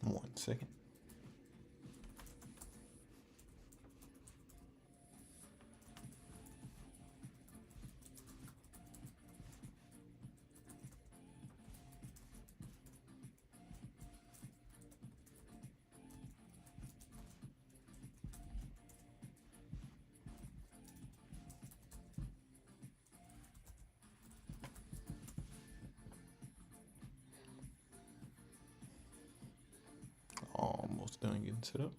1 second. Almost done getting set up.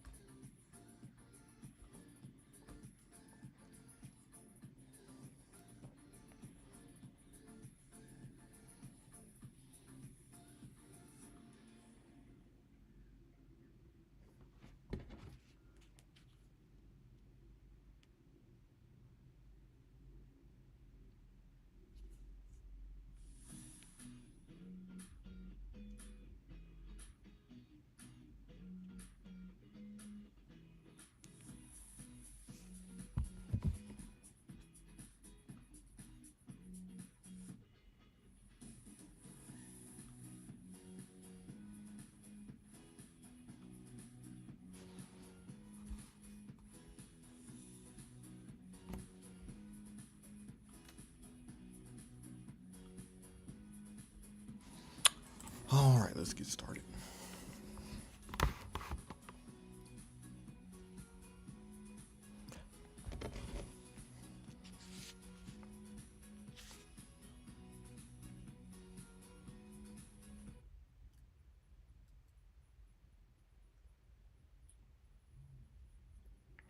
All right, let's get started.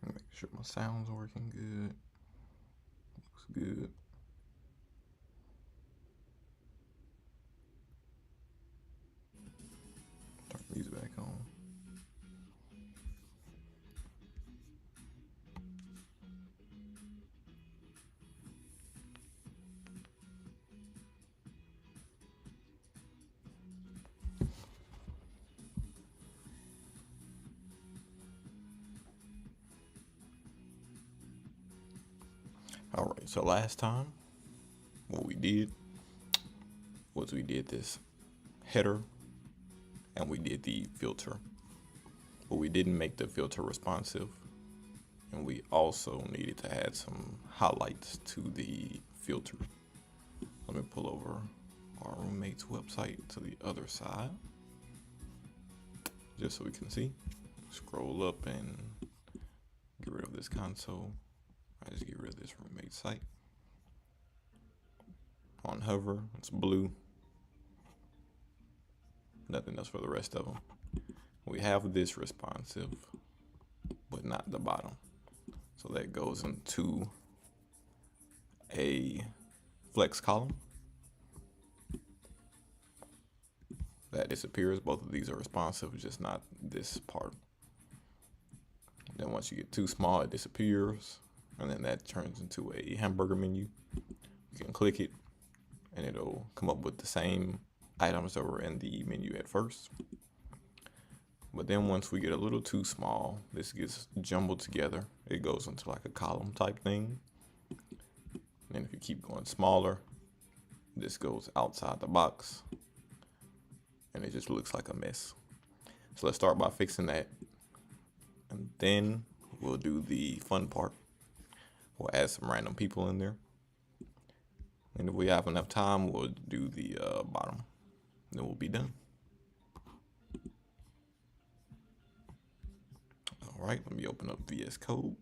Make sure my sound's working good. Looks good. Turn these back on. All right, so last time what we did was we did this header and we did the filter, but we didn't make the filter responsive, and we also needed to add some highlights to the filter. Let me pull over our roommate's website to the other side just so we can see. Scroll up and get rid of this console. I just get rid of this roommate site. On hover, it's blue. Nothing else for the rest of them. We have this responsive, but not the bottom. So that goes into a flex column. That disappears. Both of these are responsive, just not this part. Then once you get too small, it disappears. And then that turns into a hamburger menu. You can click it and it'll come up with the same items that were in the menu at first. But then once we get a little too small, this gets jumbled together. It goes into like a column type thing. And if you keep going smaller, this goes outside the box and it just looks like a mess. So let's start by fixing that. And then we'll do the fun part. We'll add some random people in there. And if we have enough time, we'll do the bottom. Then we'll be done. All right, let me open up VS Code.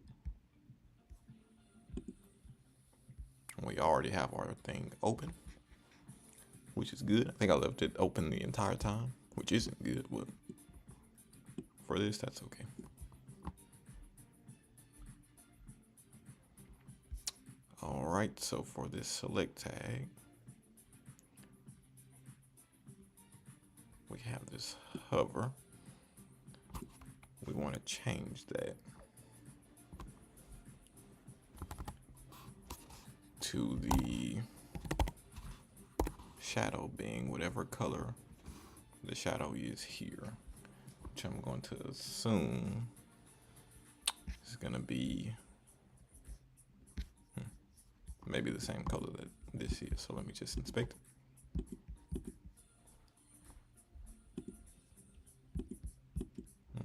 We already have our thing open, which is good. I think I left it open the entire time, which isn't good, but for this, that's okay. All right, so for this select tag, we have this hover. We want to change that to the shadow being whatever color the shadow is here, which I'm going to assume is going to be maybe the same color that this is. So let me just inspect it.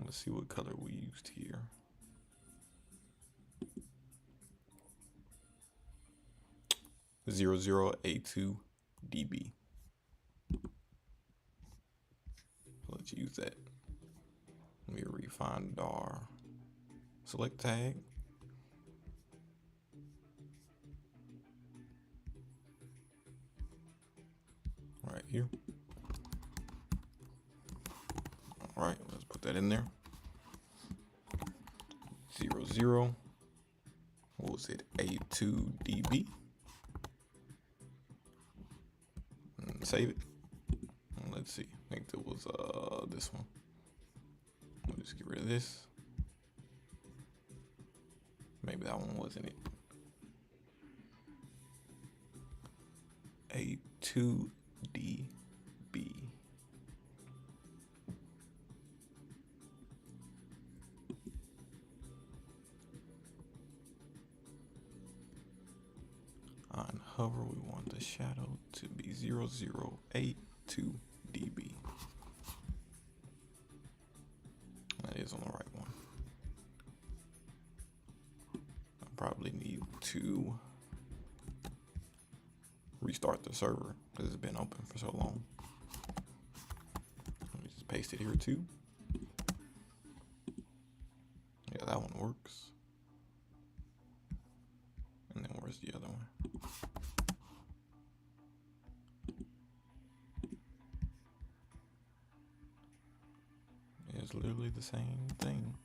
let's see what color we used here. (0082dB). Let's use that. Let me refine our select tag. Right here. All right, let's put that in there. 00, what was it, A2dB. And save it. And let's see, I think that was this one. We'll just get rid of this. Maybe that one wasn't it. A2dB. On hover, we want the shadow to be 0082dB. That is on the right one. I probably need to restart the server because it's been open for so long. Let me just paste it here too. Yeah, that one works. And then where's the other one? It's literally the same thing.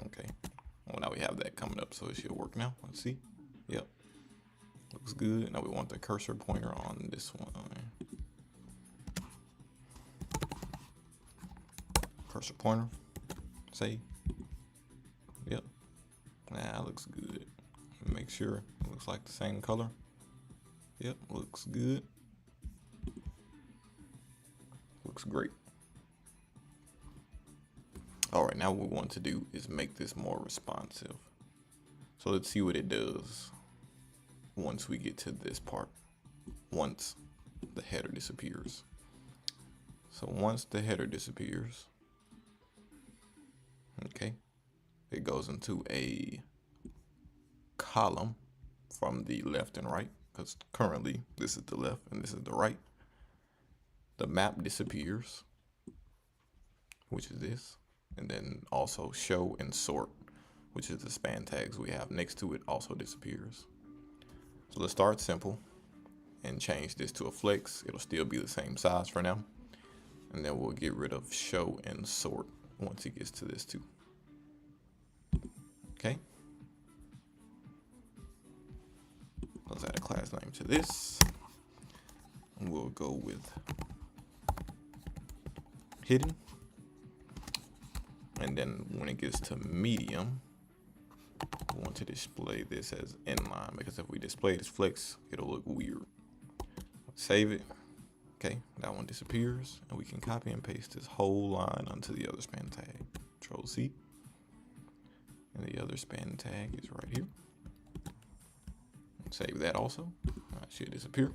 Okay. Well, now we have that coming up, so it should work now. Let's see. Yep. Looks good. Now we want the cursor pointer on this one. Cursor pointer. Save. Yep. That looks good. Make sure it looks like the same color. Yep, looks good. Looks great. All right, now what we want to do is make this more responsive. So let's see what it does once we get to this part, once the header disappears. So once the header disappears, okay, it goes into a column from the left and right, because currently this is the left and this is the right. The map disappears, which is this, and then also show and sort, which is the span tags we have next to it, also disappears. So let's start simple and change this to a flex. It'll still be the same size for now, and then we'll get rid of show and sort once it gets to this too. Okay, let's add a class name to this. We'll go with hidden, and then when it gets to medium, we want to display this as inline, because if we display it as flex, it'll look weird. Save it. Okay, that one disappears, and we can copy and paste this whole line onto the other span tag. Control C, and the other span tag is right here. Save that also. It should disappear.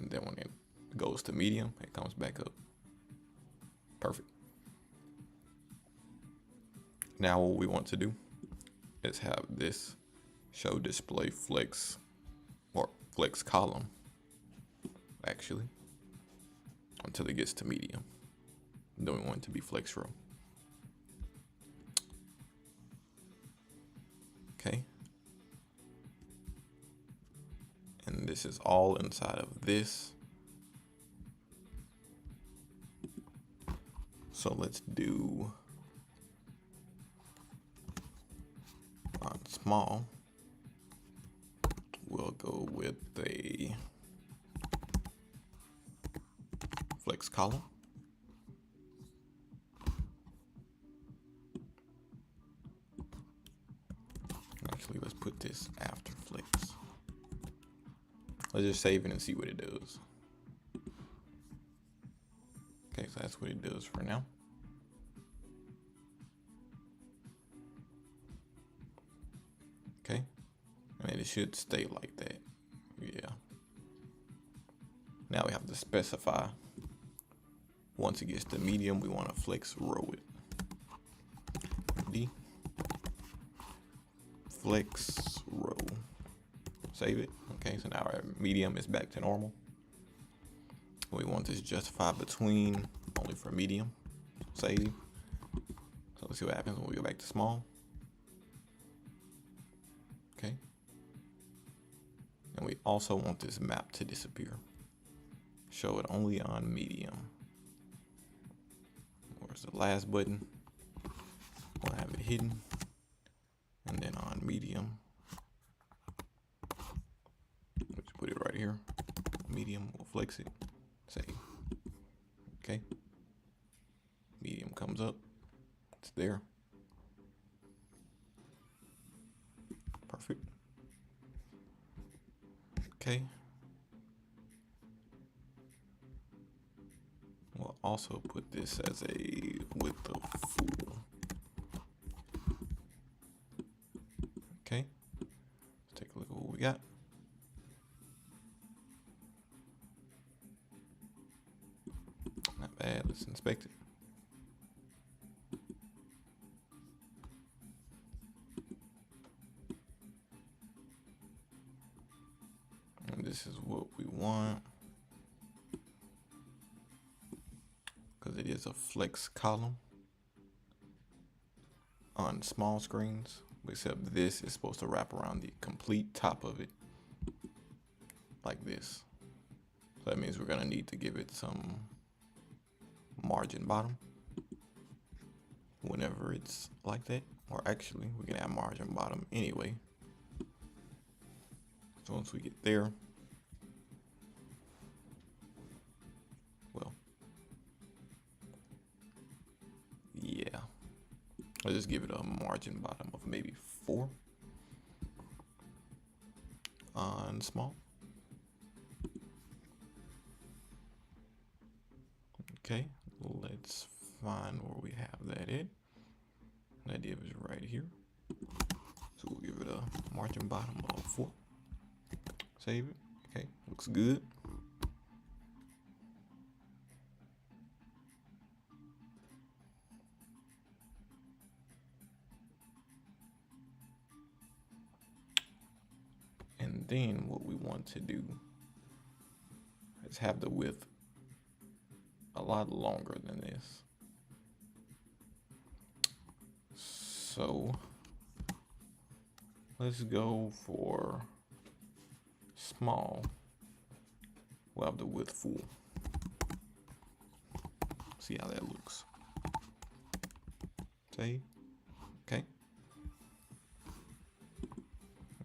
And then when it goes to medium, it comes back up. Perfect. Now what we want to do is have this show display flex, or flex column, actually, until it gets to medium. Then we want it to be flex row. Okay. And this is all inside of this. So let's do on small. We'll go with a flex column. Actually, let's put this after flex. Let's just save it and see what it does. Okay, so that's what it does for now. Okay, and it should stay like that. Yeah. Now we have to specify Once it gets to medium, we want to flex row it. D. Flex row. Save it. Okay, so now our medium is back to normal. We want this justified between only for medium. Save. So let's see what happens when we go back to small. Okay. And we also want this map to disappear. Show it only on medium. Where's the last button? We'll have it hidden. And then on medium, let's put it right here. Medium, we'll flex it. Save. Okay. Medium comes up. It's there. Perfect. Okay. We'll also put this as a width of full. Okay. Let's take a look at what we got. Not bad. Let's inspect it. And this is what we want, because it is a flex column on small screens, except this is supposed to wrap around the complete top of it like this. So that means we're going to need to give it some margin bottom whenever it's like that. Or actually, we can add margin bottom anyway. So once we get there, well, yeah, I'll just give it a margin bottom of maybe 4 on small. Okay, let's find where we have that at. That div is right here. So we'll give it a margin bottom of 4. Save it. Okay, looks good. And then what we want to do is have the width a lot longer than this. So let's go for small. We'll have the width full. See how that looks. Save. Okay.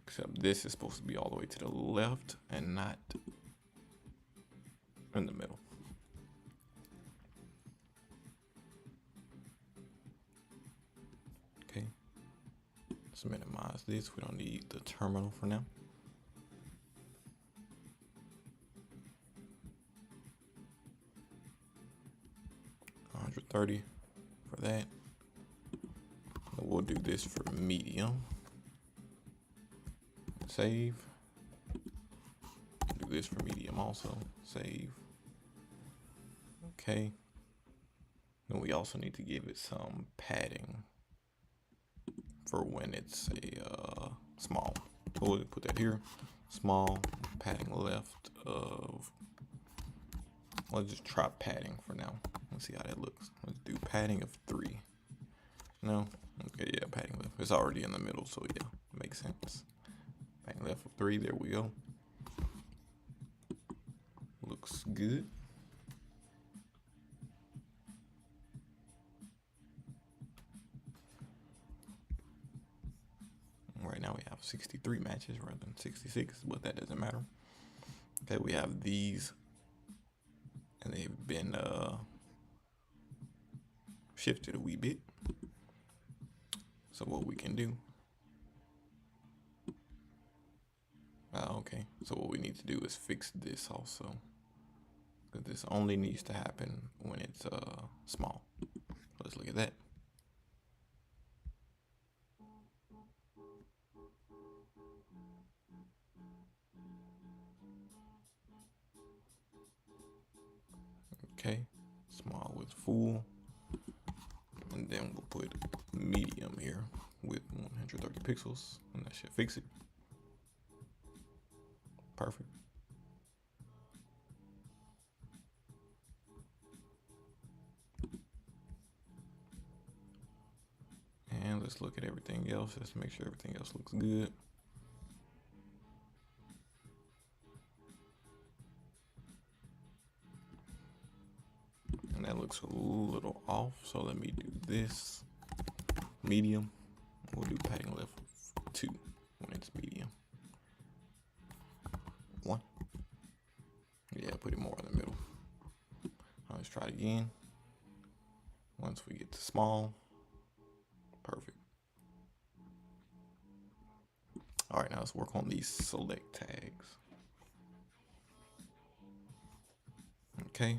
Except this is supposed to be all the way to the left and not in the middle. Okay. Let's minimize this. We don't need the terminal for now. $130 for that. And we'll do this for medium. Save. Do this for medium also. Save. Okay. And we also need to give it some padding for when it's a small. So we'll put that here. Small, padding left of, let's just try padding for now. Let's see how that looks. Let's do padding of 3. No? Okay, yeah, padding left. It's already in the middle, so yeah, makes sense. Padding left of 3, there we go. Looks good. Right now we have 63 matches rather than 66, but that doesn't matter. Okay, we have these, and they've been shifted a wee bit. So what we can do, okay, so what we need to do is fix this also, because this only needs to happen when it's small. Let's look at that. Okay, small full, and then we'll put medium here with 130 pixels, and that should fix it. Perfect. And let's look at everything else just to make sure everything else looks good. And that looks a little off, so let me do this. Medium. We'll do padding level 2 when it's medium. 1. Yeah, put it more in the middle. Let's try it again. Once we get to small. Perfect. All right, now let's work on these select tags. Okay.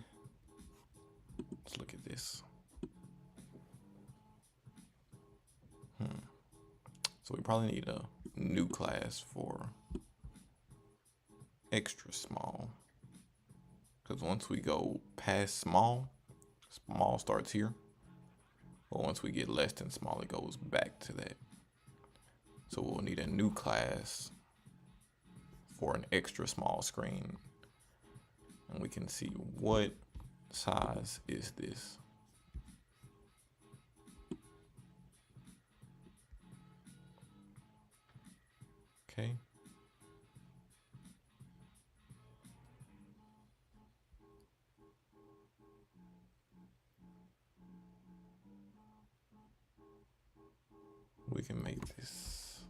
Let's look at this. So we probably need a new class for extra small. Because once we go past small, small starts here. But once we get less than small, it goes back to that. So we'll need a new class for an extra small screen. And we can see what size is this. Okay. We can make this.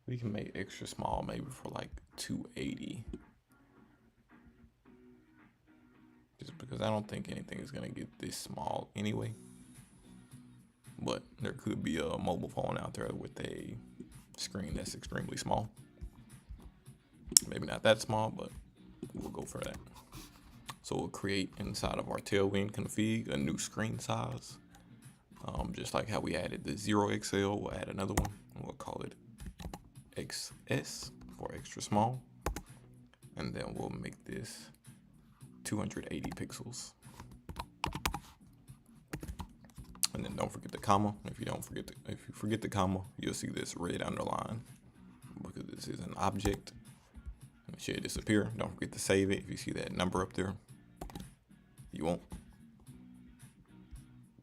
We can make extra small maybe for like 280. Just because I don't think anything is gonna get this small anyway. But there could be a mobile phone out there with a screen that's extremely small. Maybe not that small, but we'll go for that. So we'll create inside of our TailWind config a new screen size. Just like how we added the 0XL, we'll add another one. We'll call it XS for extra small. And then we'll make this 280 pixels. And then don't forget the comma. If you forget the comma, you'll see this red underline because this is an object. It should disappear. Don't forget to save it if you see that number up there. You won't.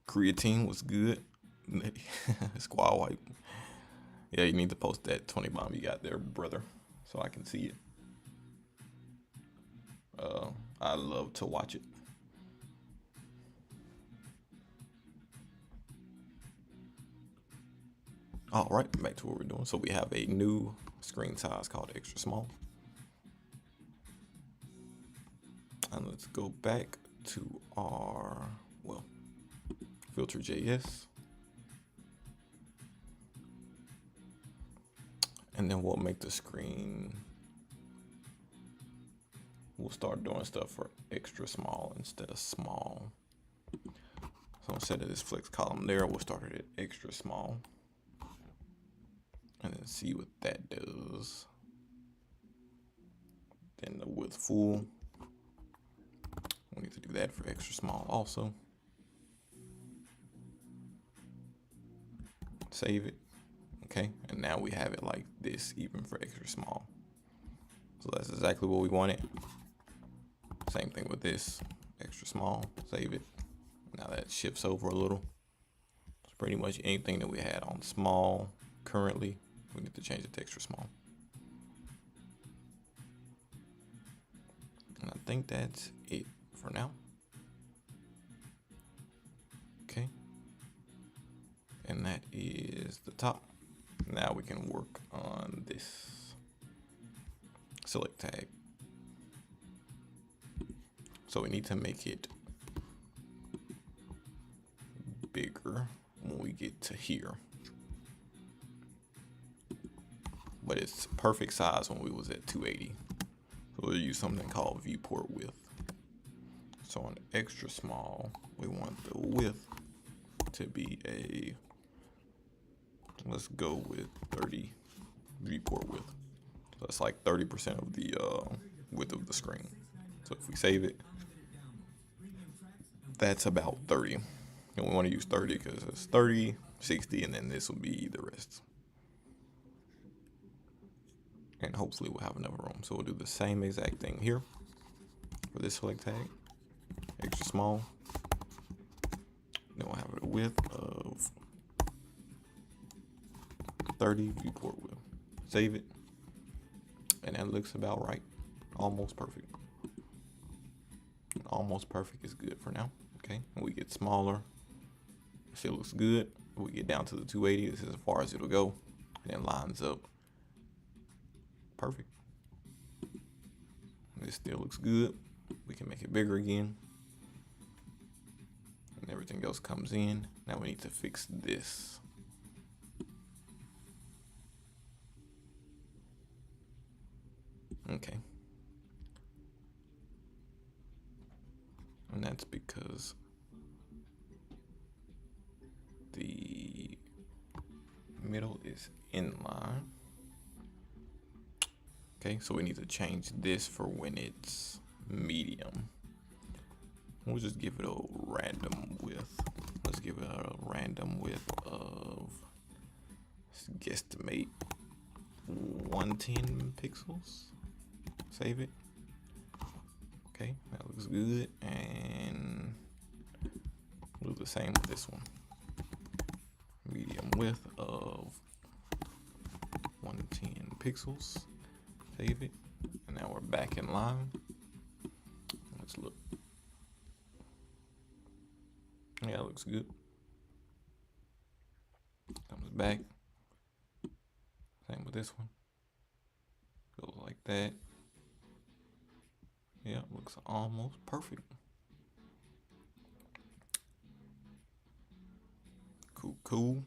Creatine was good. Squad wipe. Yeah, you need to post that 20 bomb you got there, brother, so I can see it. I love to watch it. All right, back to what we're doing. So we have a new screen size called extra small. And let's go back to our, filter.js. And then we'll make the screen, we'll start doing stuff for extra small instead of small. So instead of this flex column there, we'll start it at extra small. And then see what that does. Then the width full. We need to do that for extra small also. Save it. Okay, and now we have it like this even for extra small. So that's exactly what we wanted. Same thing with this, extra small, save it. Now that shifts over a little. It's pretty much anything that we had on small currently, we need to change it to extra small. And I think that's it for now. Okay. And that is the top. Now we can work on this select tag. So we need to make it bigger when we get to here. But it's perfect size when we was at 280. So we'll use something called viewport width. So on extra small, we want the width to be a, let's go with 30 viewport width. So that's like 30% of the width of the screen. So if we save it, that's about 30. And we want to use 30 because it's 30, 60, and then this will be the rest. And hopefully we'll have enough room. So we'll do the same exact thing here for this select tag, extra small. Then we'll have a width of 30, viewport width. Save it. And that looks about right. Almost perfect. Almost perfect is good for now. Okay, when we get smaller, it still looks good. When we get down to the 280, this is as far as it'll go. And it lines up perfect. This still looks good. We can make it bigger again. And everything else comes in. Now we need to fix this. Okay. And that's because the middle is inline. Okay, so we need to change this for when it's medium. We'll just give it a random width. Let's give it a random width of, let's guesstimate 110 pixels. Save it. Okay, that looks good. And we'll do the same with this one. Medium width of 110 pixels. Save it. And now we're back in line. Let's look. Yeah, it looks good. Comes back. Same with this one. Goes like that. Yeah, it looks almost perfect. Cool.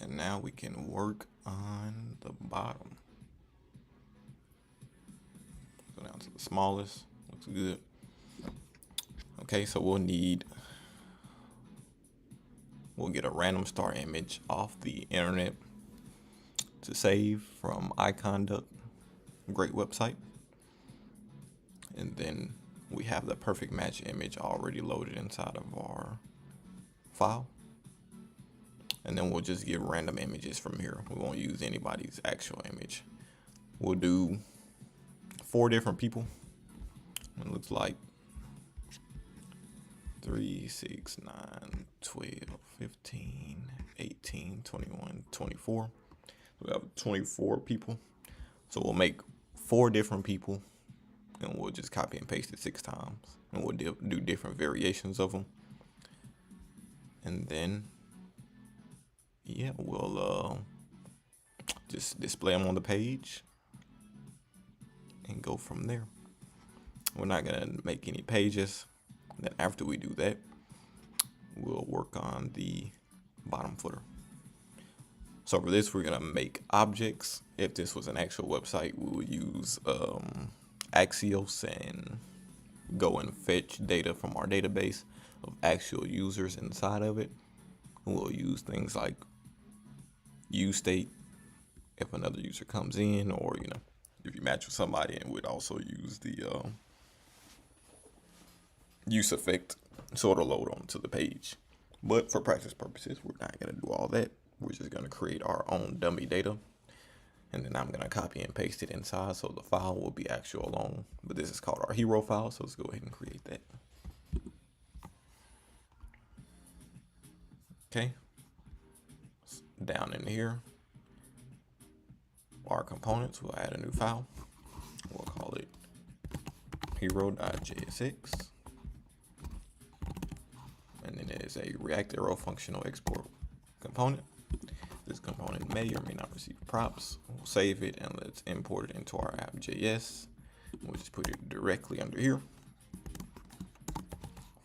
And now we can work on the bottom. Go down to the smallest. Looks good. Okay, so we'll get a random star image off the internet to save from iConduct. Great website. And then we have the perfect match image already loaded inside of our file. And then we'll just get random images from here. We won't use anybody's actual image. We'll do 4 different people. It looks like 3, 6, 9, 12, 15, 18, 21, 24. We have 24 people. So we'll make 4 different people and we'll just copy and paste it 6 times. And we'll do different variations of them. And then, yeah, we'll just display them on the page and go from there. We're not gonna make any pages. Then after we do that, we'll work on the bottom footer. So for this, we're gonna make objects. If this was an actual website, we would use Axios and go and fetch data from our database of actual users inside of it. We'll use things like useState if another user comes in, or if you match with somebody, and we'd also use the use effect sort of load onto the page. But for practice purposes, we're not going to do all that. We're just going to create our own dummy data, and then I'm going to copy and paste it inside, so the file will be actual alone. But this is called our hero file, so let's go ahead and create that. Okay, down in here, our components, we'll add a new file. We'll call it hero.jsx. And then it is a React Arrow functional export component. This component may or may not receive props. We'll save it and let's import it into our app.js. We'll just put it directly under here.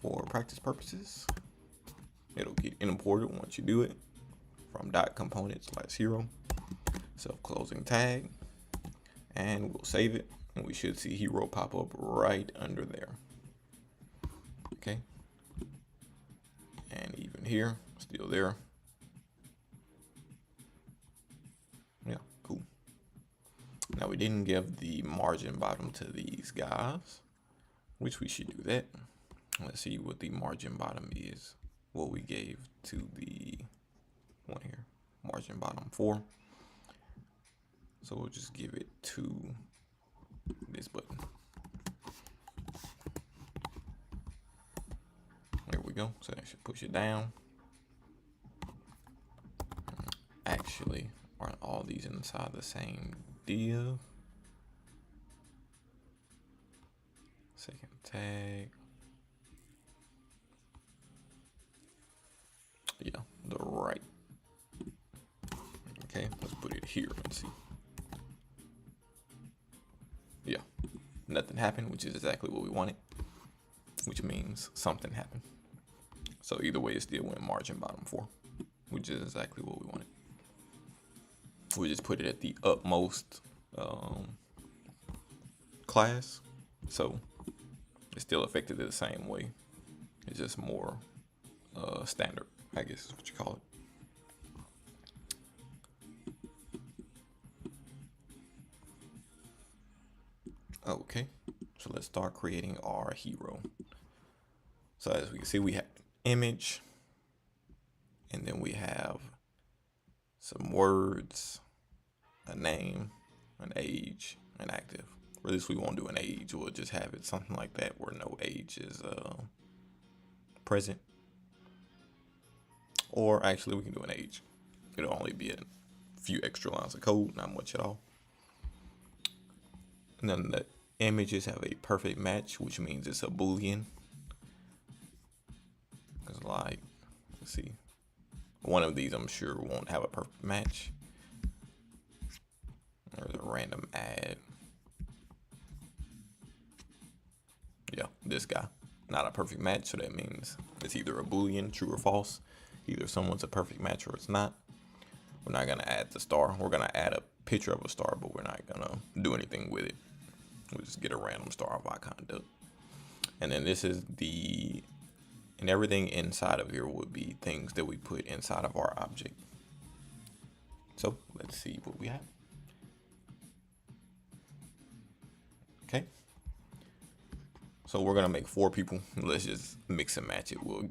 For practice purposes, it'll get imported once you do it from .component/hero, self-closing tag, and we'll save it, and we should see hero pop up right under there. Okay, and even here, still there. Yeah, cool. Now we didn't give the margin bottom to these guys, which we should do that. Let's see what the margin bottom is. What we gave to the one here, margin bottom 4. So we'll just give it to this button. There we go. So that should push it down. Actually, aren't all these inside the same div? Second tag. Yeah, the right. Okay, let's put it here and see. Yeah, nothing happened, which is exactly what we wanted, which means something happened. So either way, it still went margin bottom 4, which is exactly what we wanted. We just put it at the utmost class, so it still affected it the same way. It's just more standard, I guess is what you call it. Okay, so let's start creating our hero. So as we can see, we have image, and then we have some words, a name, an age, an active. Or at least we won't do an age. We'll just have it something like that where no age is present. Or actually, we can do an age. It'll only be a few extra lines of code, not much at all. And then the images have a perfect match, which means it's a Boolean. Because like, let's see, one of these I'm sure won't have a perfect match. There's a random add. Yeah, this guy, not a perfect match, so that means it's either a Boolean, true or false. Either someone's a perfect match or it's not. We're not gonna add the star. We're gonna add a picture of a star, but we're not gonna do anything with it. We'll just get a random star of our conduct. And then this is the, and everything inside of here would be things that we put inside of our object. So let's see what we have. Okay. So we're gonna make 4 people. Let's just mix and match it. We'll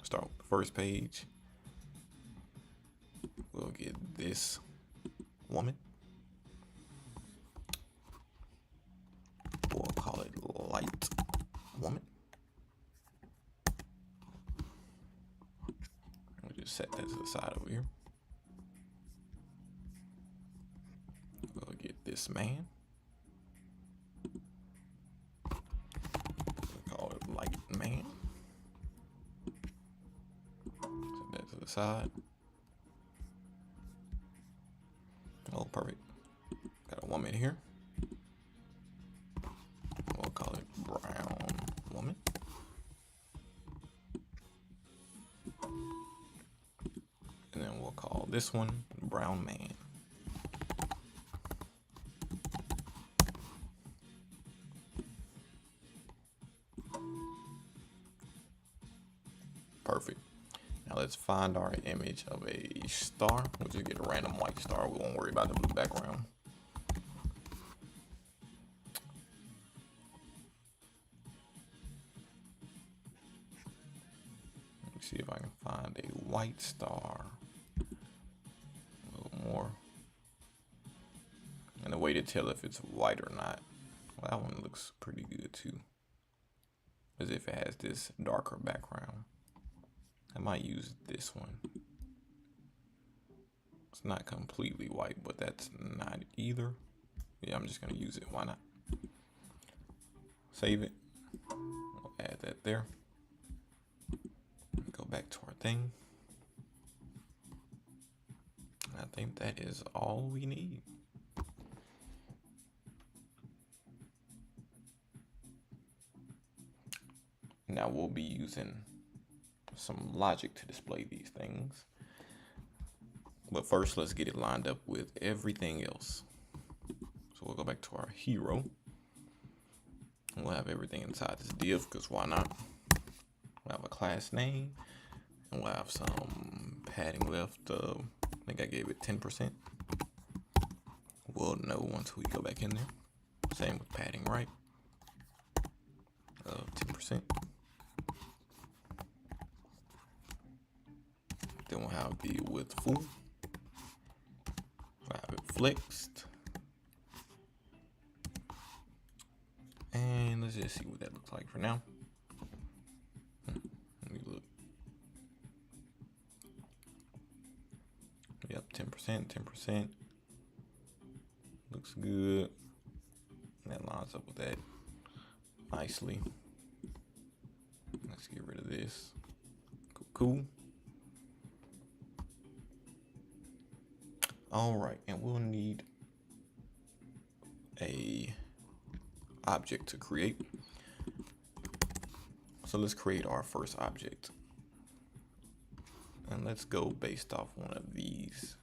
start with the first page. We'll get this woman. We'll call it light woman. We'll just set that to the side over here. We'll get this man. We'll call it light man. Set that to the side. Oh, perfect. Got a woman here. We'll call it brown woman. And then we'll call this one brown man. Perfect. Now let's find our image of a star. We'll just get a random white star. We won't worry about the blue background. Let me see if I can find a white star. A little more. And a way to tell if it's white or not. Well, that one looks pretty good too. As if it has this darker background. I might use this one. It's not completely white, but that's not either. Yeah, I'm just gonna use it. Why not? Save it. We'll add that there. Go back to our thing. I think that is all we need. Now we'll be using some logic to display these things. But first, let's get it lined up with everything else. So we'll go back to our hero. We'll have everything inside this div, because why not? We'll have a class name, and we'll have some padding left. I think I gave it 10%. we'll know once we go back in there. Same with padding right of 10%. Then we'll have the width full. We'll have it flexed. And let's just see what that looks like for now. Let me look. Yep, 10%, 10%. Looks good. That lines up with that nicely. Let's get rid of this. Cool. All right, and we'll need a object to create. So let's create our first object. And let's go based off one of these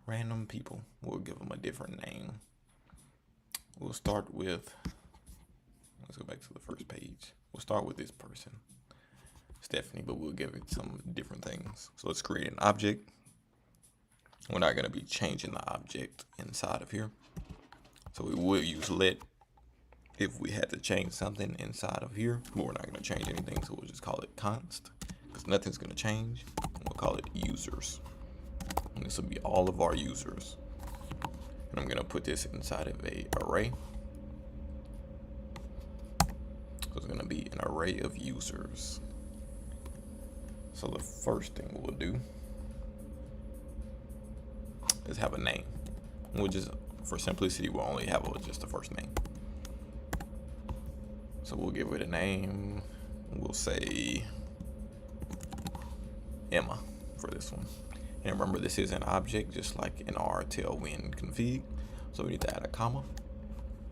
random people. We'll give them a different name. We'll start with, let's go back to the first page. We'll start with this person, Stephanie, but we'll give it some different things. So let's create an object. We're not going to be changing the object inside of here. So we will use let if we had to change something inside of here, but we're not going to change anything. So we'll just call it const because nothing's going to change. We'll call it users. And this will be all of our users. And I'm going to put this inside of a array. So it's going to be an array of users. So the first thing we'll do is have a name. We'll just, for simplicity, we'll only have just the first name. So we'll give it a name. We'll say Emma for this one. And remember, this is an object just like in our TailWind config. So we need to add a comma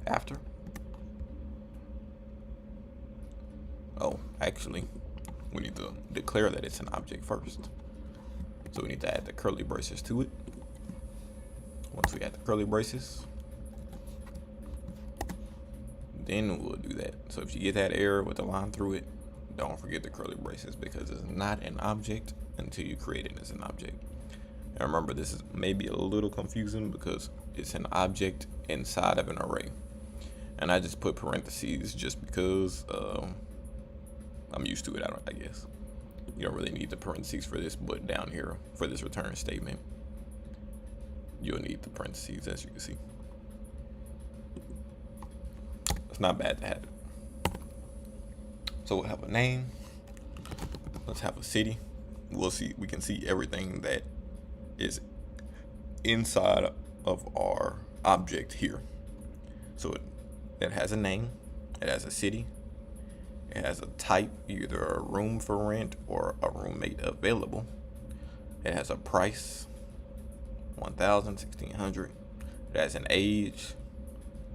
after. Oh, actually, we need to declare that it's an object first. So we need to add the curly braces to it. Once we add the curly braces, then we'll do that. So if you get that error with the line through it, don't forget the curly braces because it's not an object until you create it as an object. And remember, this is maybe a little confusing because it's an object inside of an array. And I just put parentheses just because I'm used to it, I guess. You don't really need the parentheses for this, but down here for this return statement, you'll need the parentheses, as you can see. It's not bad to have it. So we'll have a name. Let's have a city. We can see everything that is inside of our object here. So it has a name, it has a city, it has a type, either a room for rent or a roommate available. It has a price, 1,000, 1,600. It has an age,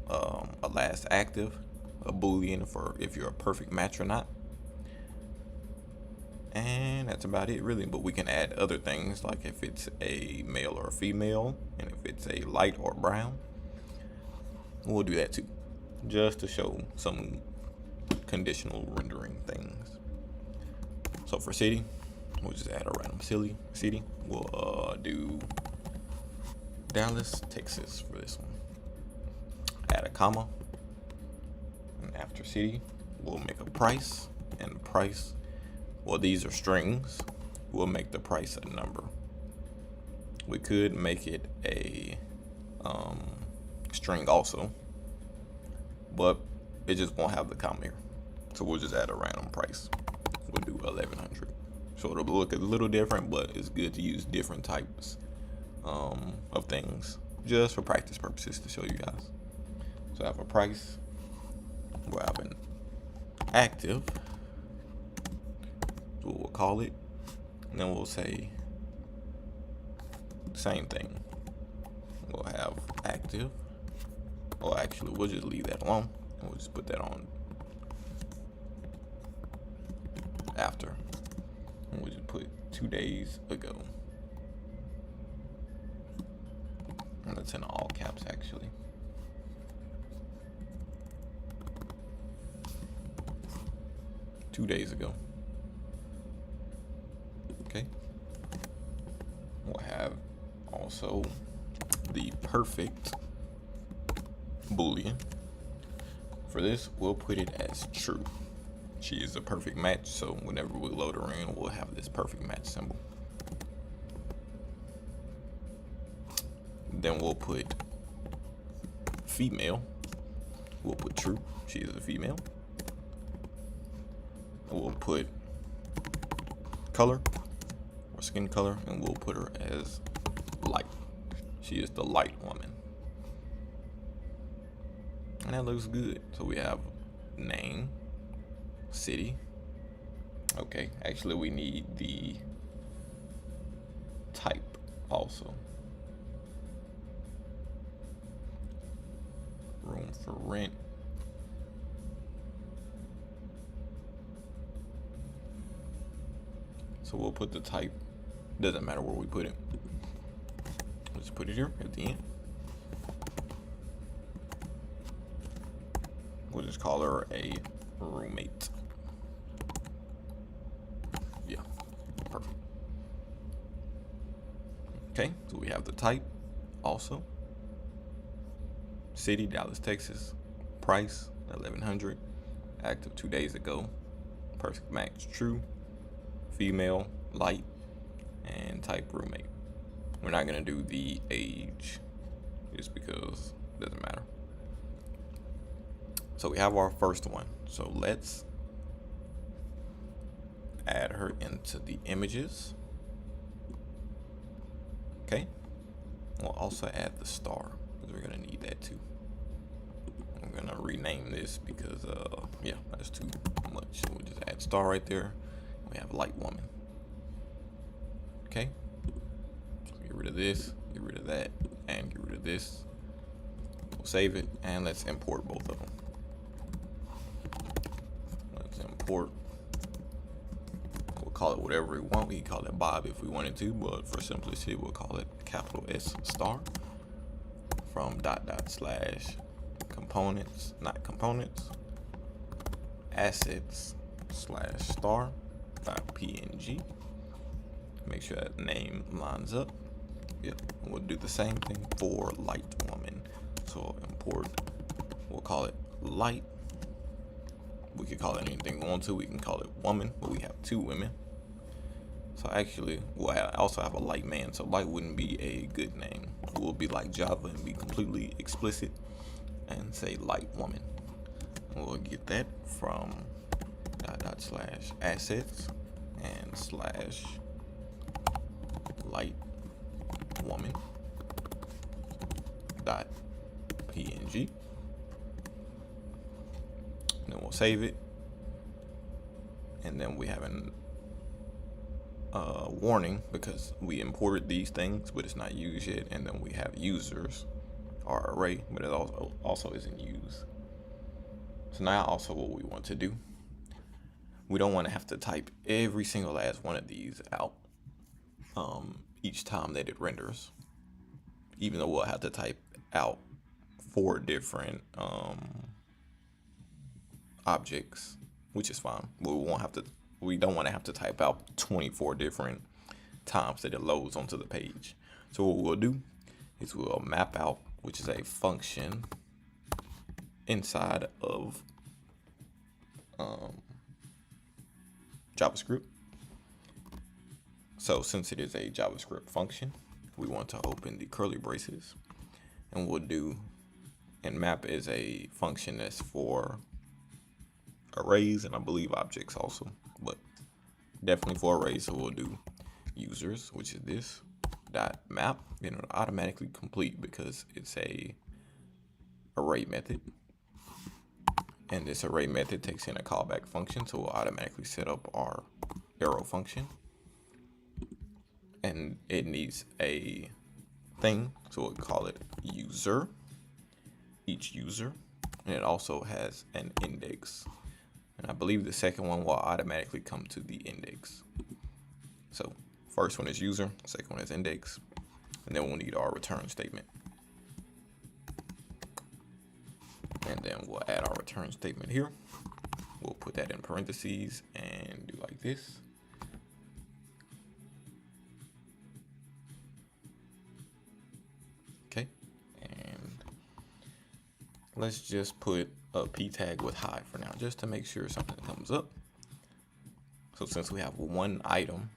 a last active, a boolean for if you're a perfect match or not. And that's about it really, but we can add other things like if it's a male or a female, and if it's a light or brown. We'll do that too, just to show some conditional rendering things. So for city, we'll just add a random city. We'll do Dallas, Texas for this one. Add a comma, and after city, we'll make a price, and price, well, these are strings. We'll make the price a number. We could make it a string also, but it just won't have the comma here. So we'll just add a random price. We'll do 1,100. So it'll look a little different, but it's good to use different types of things just for practice purposes to show you guys. So I have a price. We'll have an active. We'll call it, and then we'll say same thing. We'll have active. Well, actually, we'll just leave that alone, and we'll just put that on after. And we'll just put 2 days ago. And that's in all caps, actually. Two days ago. Okay. We'll have also the perfect Boolean. For this, we'll put it as true. She is a perfect match, so whenever we load her in, we'll have this perfect match symbol. Then we'll put female. We'll put true. She is a female. We'll put color or skin color, and we'll put her as light. She is the light woman. And that looks good. So we have name, city. Okay, actually we need the type also. Room for rent. So we'll put the type. Doesn't matter where we put it. Let's put it here at the end. We'll just call her a roommate. Yeah, perfect. Okay, so we have the type also. City, Dallas, Texas. Price, 1100. Active 2 days ago. Perfect match, true. Female, light, and type roommate. We're not gonna do the age just because it doesn't matter. So we have our first one. So let's add her into the images. Okay. We'll also add the star because we're gonna need that too. I'm gonna rename this because yeah, that's too much. So we'll just add star right there. We have light woman. Okay. So get rid of this, get rid of that, and get rid of this. We'll save it and let's import both of them. Let's import. We'll call it whatever we want. We can call it Bob if we wanted to, but for simplicity, we'll call it capital S star from / components, not components, assets / star .png. Make sure that name lines up. Yep. And we'll do the same thing for light woman. So import, we'll call it light. We could call it anything we want to. We can call it woman, but we have 2 women. So actually, we'll also have a light man. So light wouldn't be a good name. We'll be like Java and be completely explicit and say light woman. And we'll get that from / assets and / light woman .png. And then we'll save it. And then we have an warning because we imported these things, but it's not used yet. And then we have users, our array, but it also isn't used. So now also what we want to do, we don't want to have to type every single last one of these out each time that it renders, even though we'll have to type out 4 different objects, which is fine. But we don't want to have to type out 24 different times that it loads onto the page. So what we'll do is we'll map out, which is a function inside of JavaScript. So since it is a JavaScript function, we want to open the curly braces, and we'll do, and map is a function that's for arrays and I believe objects also, but definitely for arrays. So we'll do users, which is this .map, and it'll automatically complete because it's a array method. And this array method takes in a callback function, so we'll automatically set up our arrow function. And it needs a thing, so we'll call it user, each user, and it also has an index. And I believe the second one will automatically come to the index. So first one is user, second one is index, and then we'll need our return statement. And then we'll add our return statement here. We'll put that in parentheses and do like this. Okay, and let's just put a p tag with high for now, just to make sure something comes up. So since we have one item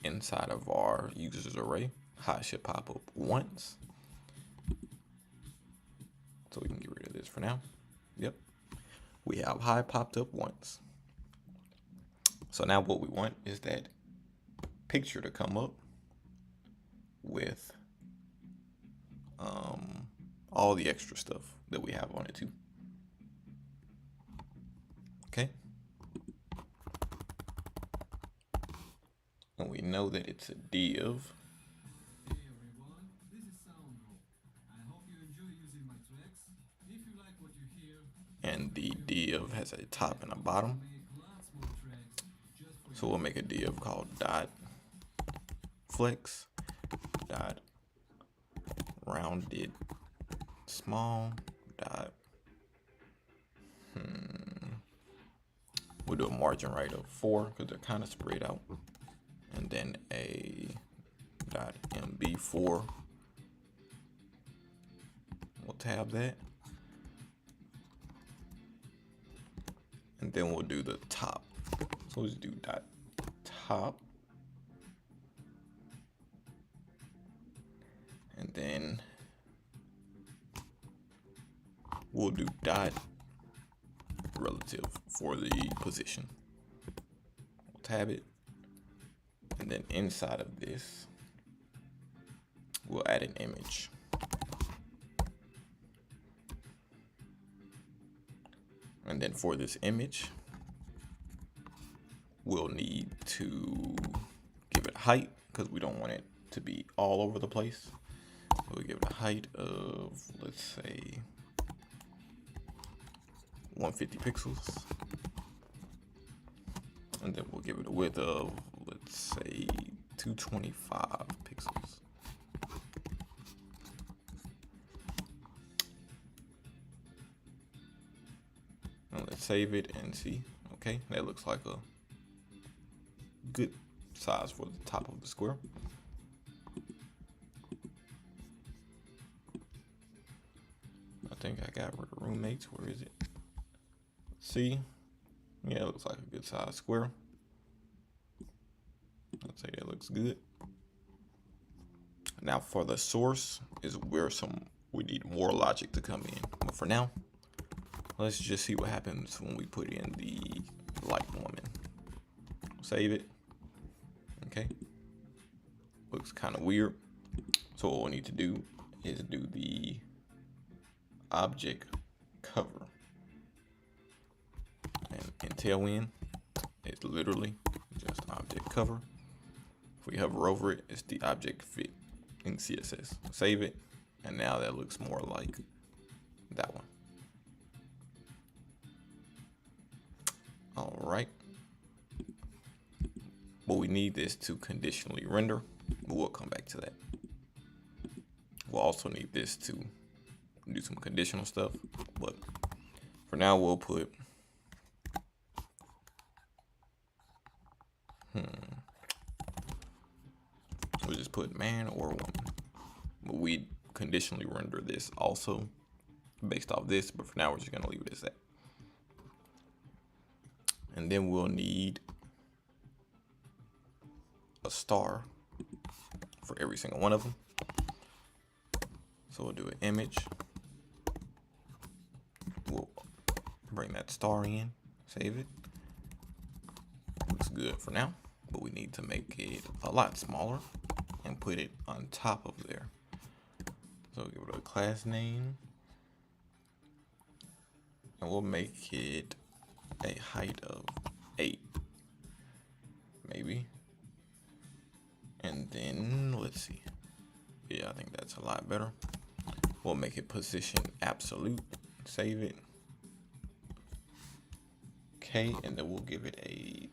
inside of our users array, high should pop up once. So we can get rid of this for now. Yep, we have high popped up once. So now what we want is that picture to come up with all the extra stuff that we have on it too. Okay. And we know that it's a div. And the div has a top and a bottom. So we'll make a div called dot flex dot rounded small dot we'll do a margin right of 4 because they're kind of spread out, and then a dot mb4. We'll tab that, and then we'll do the top. So let's do dot top, and then we'll do dot relative for the position. We'll tab it, and then inside of this we'll add an image. And then for this image, we'll need to give it height because we don't want it to be all over the place. So we'll give it a height of, let's say, 150 pixels. And then we'll give it a width of, let's say, 225 pixels. And let's save it and see. Okay, that looks like a good size for the top of the square. I think I got rid of roommates. Where is it? Let's see. Yeah, it looks like a good size square. Let's say that looks good. Now for the source is where we need more logic to come in. But for now, let's just see what happens when we put in the light woman. Save it. Okay. Looks kind of weird. So what we need to do is do the object cover. And in TailWind, it's literally just object cover. If we hover over it, it's the object fit in CSS. Save it, and now that looks more like that one. All right. But we need this to conditionally render, but we'll come back to that. We'll also need this to do some conditional stuff, but for now we'll put we'll just put man or woman. But we conditionally render this also based off this, but for now we're just gonna leave it as that. And then we'll need a star for every single one of them. So we'll do an image. We'll bring that star in, save it. Looks good for now, but we need to make it a lot smaller and put it on top of there. So we'll give it a class name, and we'll make it a height of 8, maybe. And then let's see. Yeah, I think that's a lot better. We'll make it position absolute, save it. Okay, and then we'll give it a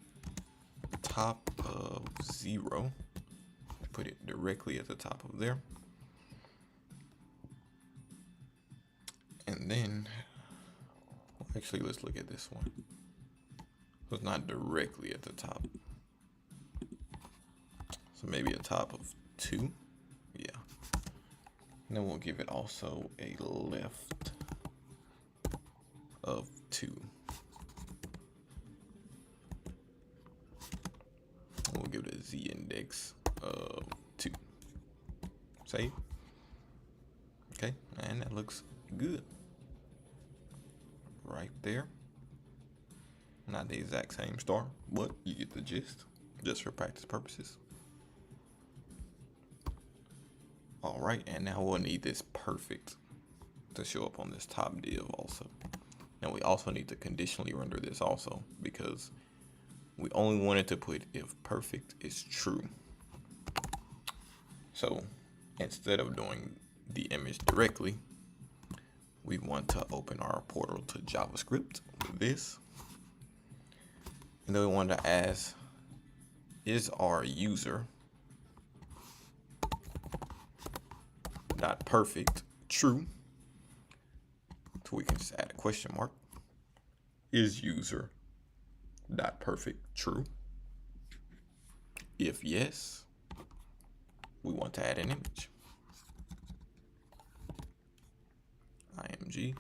top of 0. Put it directly at the top of there. And then, well, actually, let's look at this one. So it's not directly at the top. So maybe a top of 2. Yeah. And then we'll give it also a left of 2. We'll give it a z index of 2. Save. Okay, and that looks good. Right there. Not the exact same star, but you get the gist, just for practice purposes. All right, and now we'll need this perfect to show up on this top div also. And we also need to conditionally render this also, because we only wanted to put if perfect is true. So instead of doing the image directly, we want to open our portal to JavaScript with this. And then we want to ask, is our user dot perfect true? So we can just add a question mark. Is user dot perfect true? If yes, we want to add an image. img.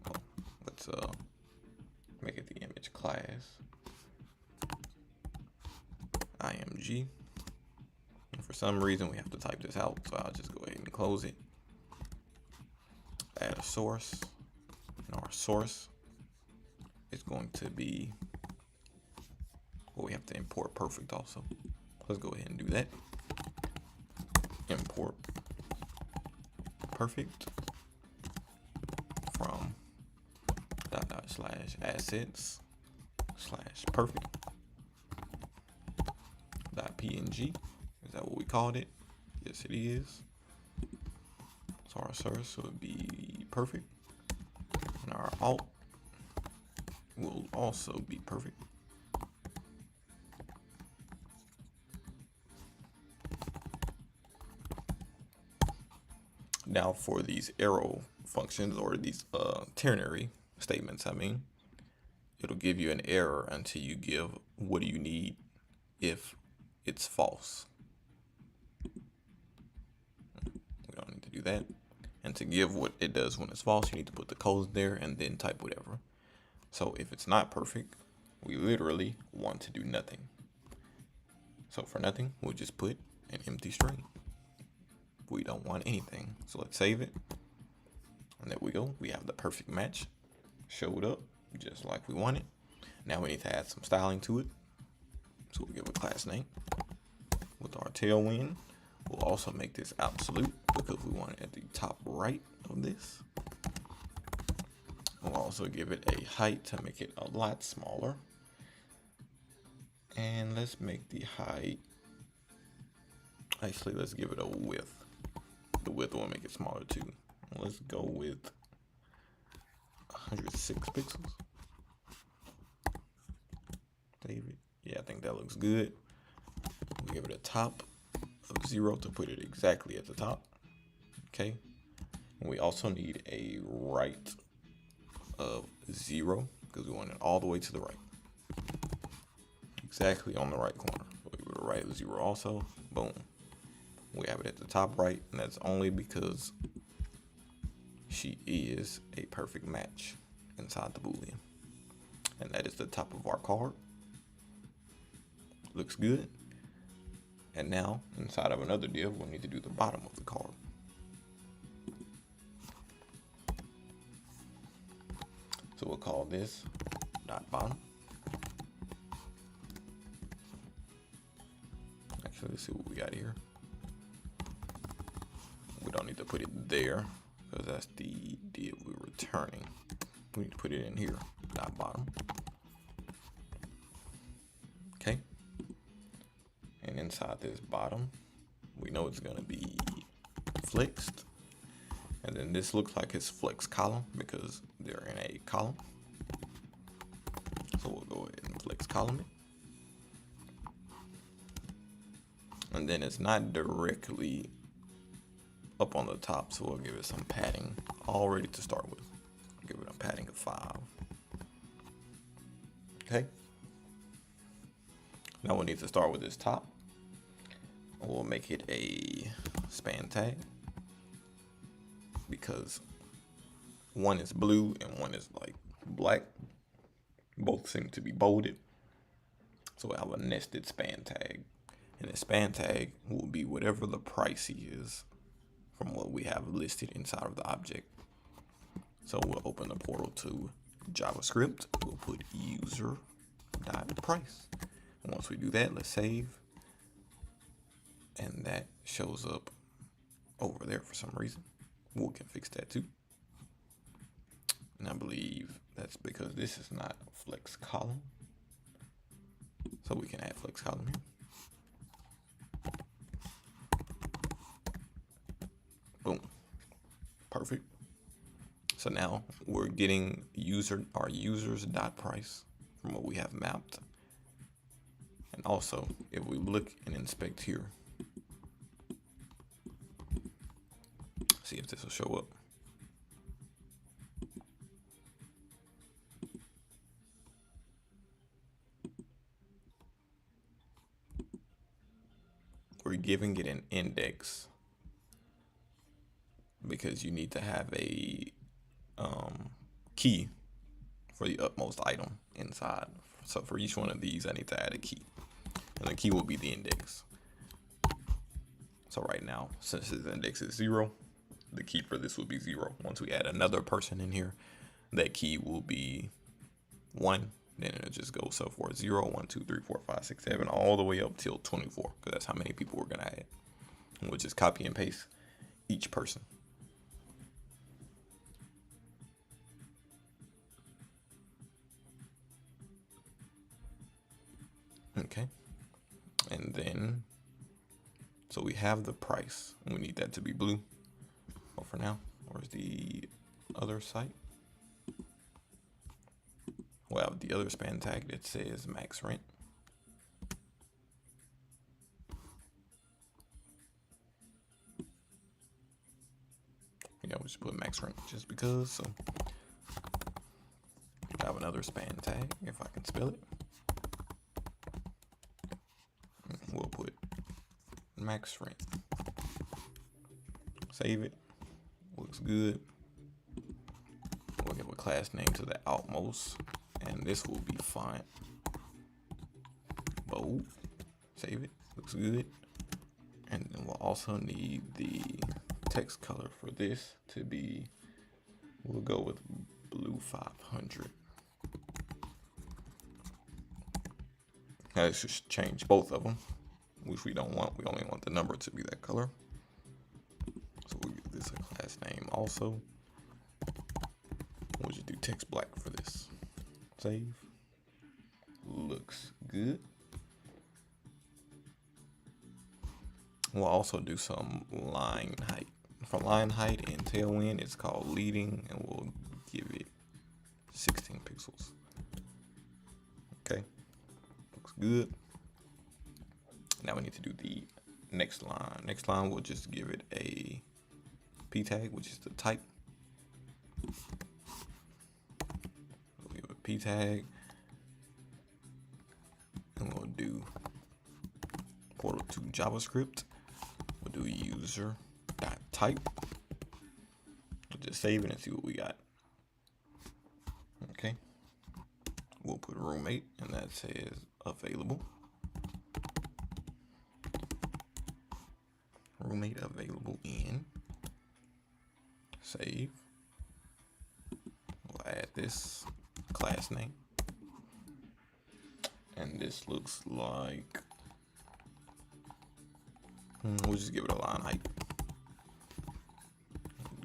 Oh, let's make it the image class. img. And for some reason we have to type this out, so I'll just go ahead and close it. Add a source, and our source is going to be, well, we have to import perfect also. Let's go ahead and do that. Import perfect from /assets / perfect .png. Is that what we called it? Yes, it is. So our source would be perfect, and our alt will also be perfect. Now for these arrow functions, or these ternary statements, I mean, it'll give you an error until you give what do you need if it's false. We don't need to do that. And to give what it does when it's false, you need to put the codes there and then type whatever. So if it's not perfect, we literally want to do nothing. So for nothing, we'll just put an empty string. We don't want anything. So let's save it. And there we go. We have the perfect match showed up just like we wanted. Now we need to add some styling to it. So we'll give a class name with our TailWind. We'll also make this absolute because we want it at the top right of this. We'll also give it a height to make it a lot smaller. And let's make the height, actually let's give it a width. The width will make it smaller too. Let's go with 106 pixels. Save it. Yeah, I think that looks good. We'll give it a top of 0 to put it exactly at the top. Okay. And we also need a right of 0 because we want it all the way to the right. Exactly on the right corner. We'll give it a right of 0 also. Boom. We have it at the top right, and that's only because she is a perfect match inside the Boolean. And that is the top of our card. Looks good. And now, inside of another div, we'll need to do the bottom of the card. So we'll call this dot bottom. Actually, let's see what we got here. We don't need to put it there because that's the div we're returning. We need to put it in here, dot bottom. Okay. And inside this bottom, we know it's going to be flexed. And then this looks like it's flex column because they're in a column. So we'll go ahead and flex column it. And then it's not directly up on the top, so we'll give it some padding all ready to start with. Give it a padding of 5. Okay. Now we need to start with this top. We'll make it a span tag because one is blue and one is like black. Both seem to be bolded. So we have a nested span tag. And the span tag will be whatever the price is from what we have listed inside of the object. So we'll open the portal to JavaScript. We'll put user.price. And once we do that, let's save. And that shows up over there for some reason. We can fix that too. And I believe that's because this is not a flex column. So we can add flex column here. Boom. Perfect. So now we're getting our users.price from what we have mapped. And also, if we look and inspect here, see if this will show up. We're giving it an index because you need to have a key for the utmost item inside. So for each one of these, I need to add a key, and the key will be the index. So right now, since this index is 0, the key for this will be 0. Once we add another person in here, that key will be 1. Then it'll just go so forth 0, 1, 2, 3, 4, 5, 6, 7, all the way up till 24, because that's how many people we're gonna add. And we'll just copy and paste each person. Okay, and then so we have the price. We need that to be blue. But for now, where's the other site? We'll have the other span tag that says max rent. Yeah, we'll just put max rent just because. So I have another span tag if I can spell it. We'll put max rent. Save it. Looks good. We'll give a class name to the outmost, and this will be font bold. Save it. Looks good. And then we'll also need the text color for this to be, we'll go with blue 500. Let's just change both of them, which we don't want. We only want the number to be that color. So we'll give this a class name also. We'll just do text black for this. Save. Looks good. We'll also do some line height. For line height in TailWind, it's called leading, and we'll give it 16 pixels. Okay, looks good. Now we need to do the next line. Next line, we'll just give it a p tag, which is the type. We'll give it a p tag, and we'll do portal to JavaScript. We'll do user.type. We'll just save it and see what we got. Okay. We'll put roommate, and that says available. Roommate available in. Save. We'll add this class name. And this looks like, we'll just give it a line height.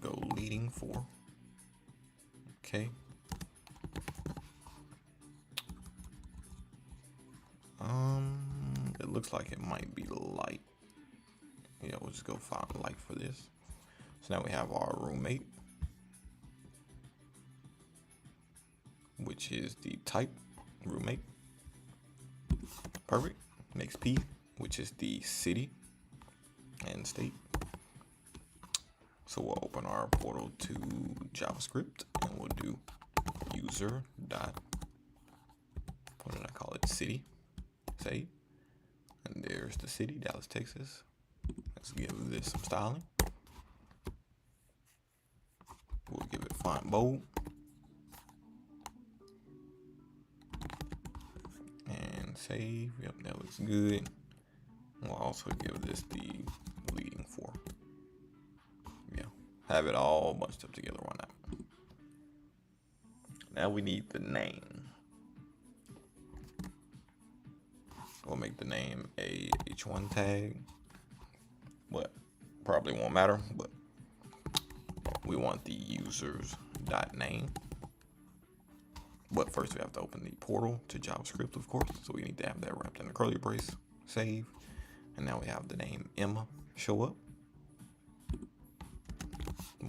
Go leading 4. Okay. It looks like it might be light. Yeah, we'll just go font light for this. So now we have our roommate, which is the type roommate. Perfect. Next P, which is the city and state. So we'll open our portal to JavaScript, and we'll do user dot, what did I call it? City. Save. And there's the city, Dallas, Texas. Let's give this some styling. We'll give it font bold. Save. Yep, that looks good. We'll also give this the leading for. Yeah, have it all bunched up together. Why not? Now we need the name. We'll make the name a h1 tag, but probably won't matter. But we want the user's .name. But first we have to open the portal to JavaScript, of course. So we need to have that wrapped in a curly brace. Save. And now we have the name Emma show up.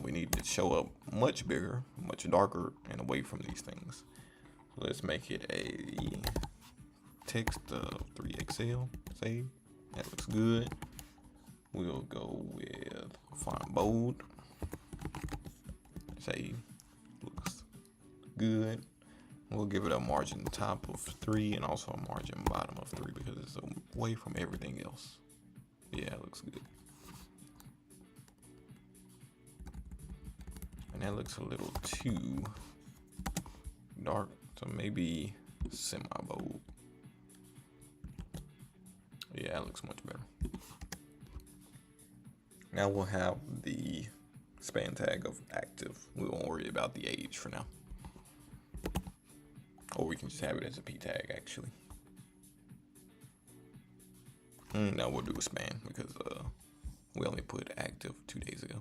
We need to show up much bigger, much darker, and away from these things. So let's make it a text of 3XL. Save. That looks good. We'll go with font bold. Save. Looks good. We'll give it a margin top of 3 and also a margin bottom of 3 because it's away from everything else. Yeah, it looks good. And that looks a little too dark, so maybe semi-bold. Yeah, it looks much better. Now we'll have the span tag of active. We won't worry about the age for now. Or we can just have it as a p tag, actually. Now we'll do a span because we only put active 2 days ago.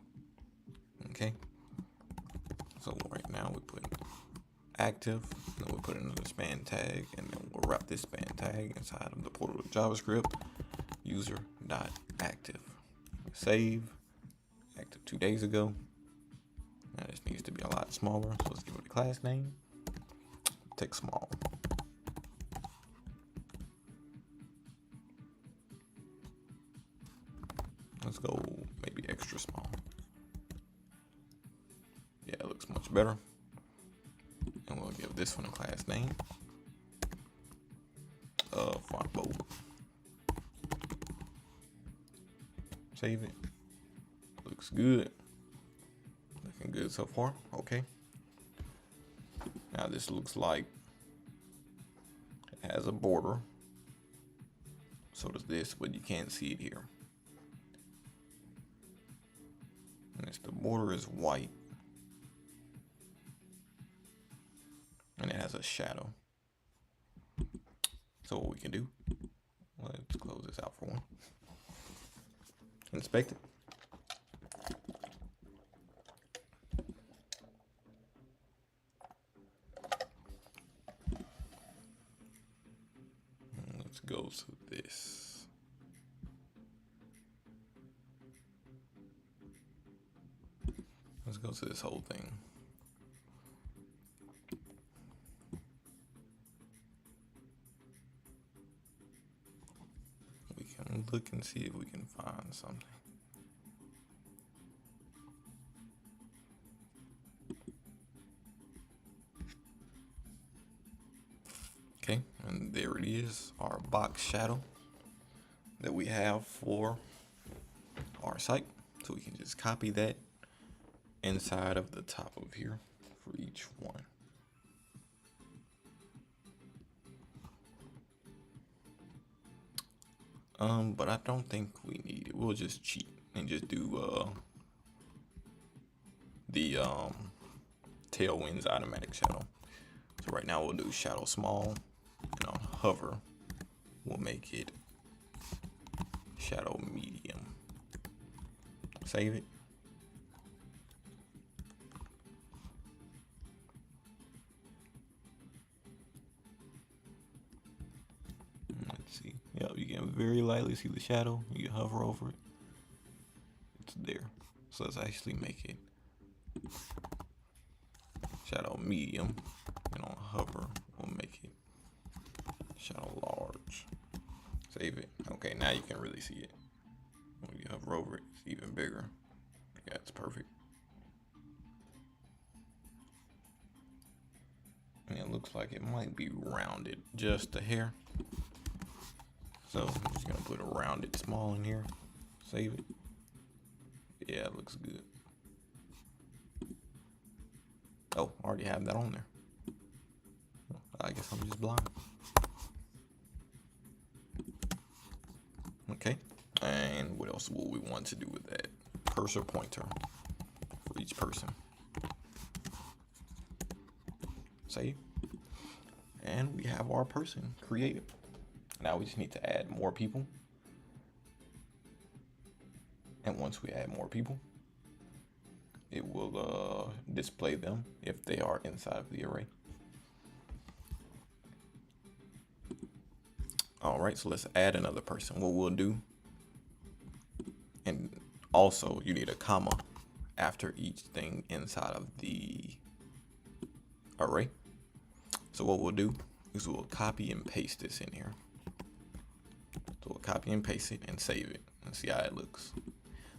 Okay. So right now we put active, then we put another span tag, and then we'll wrap this span tag inside of the portal of JavaScript user.active. Save. Active 2 days ago. Now this needs to be a lot smaller, so let's give it a class name. Text small. Let's go maybe extra small. Yeah, it looks much better. And we'll give this one a class name. Font bold. Save it. Looks good. Looking good so far. Okay. Now this looks like it has a border. So does this, but you can't see it here. And the border is white. And it has a shadow. So what we can do, let's close this out for one. Inspect it. And let's go to this. Let's go to this whole thing. We can look and see if we can find something. Okay, and there it is, our box shadow that we have for our site. So we can just copy that inside of the top of here for each one. But I don't think we need it. We'll just cheat and just do the TailWind's automatic shadow. So right now we'll do shadow small, and on hover we'll make it shadow medium. Save it. Let's see. Yep, you can very lightly see the shadow. You can hover over it. It's there. So let's actually make it shadow medium, and on hover we'll make it shadow large. Save it. Okay, now you can really see it. When you hover over it, it's even bigger. Yeah, it's perfect. And it looks like it might be rounded just a hair. So I'm just gonna put a rounded small in here. Save it. Yeah, it looks good. Oh, I already have that on there. I guess I'm just blind. Okay, and what else will we want to do with that? Cursor pointer for each person. Save. And we have our person created. Now we just need to add more people. And once we add more people, it will display them if they are inside of the array. All right, so let's add another person. What we'll do, and also you need a comma after each thing inside of the array. So what we'll do is we'll copy and paste this in here. So we'll copy and paste it and save it and see how it looks.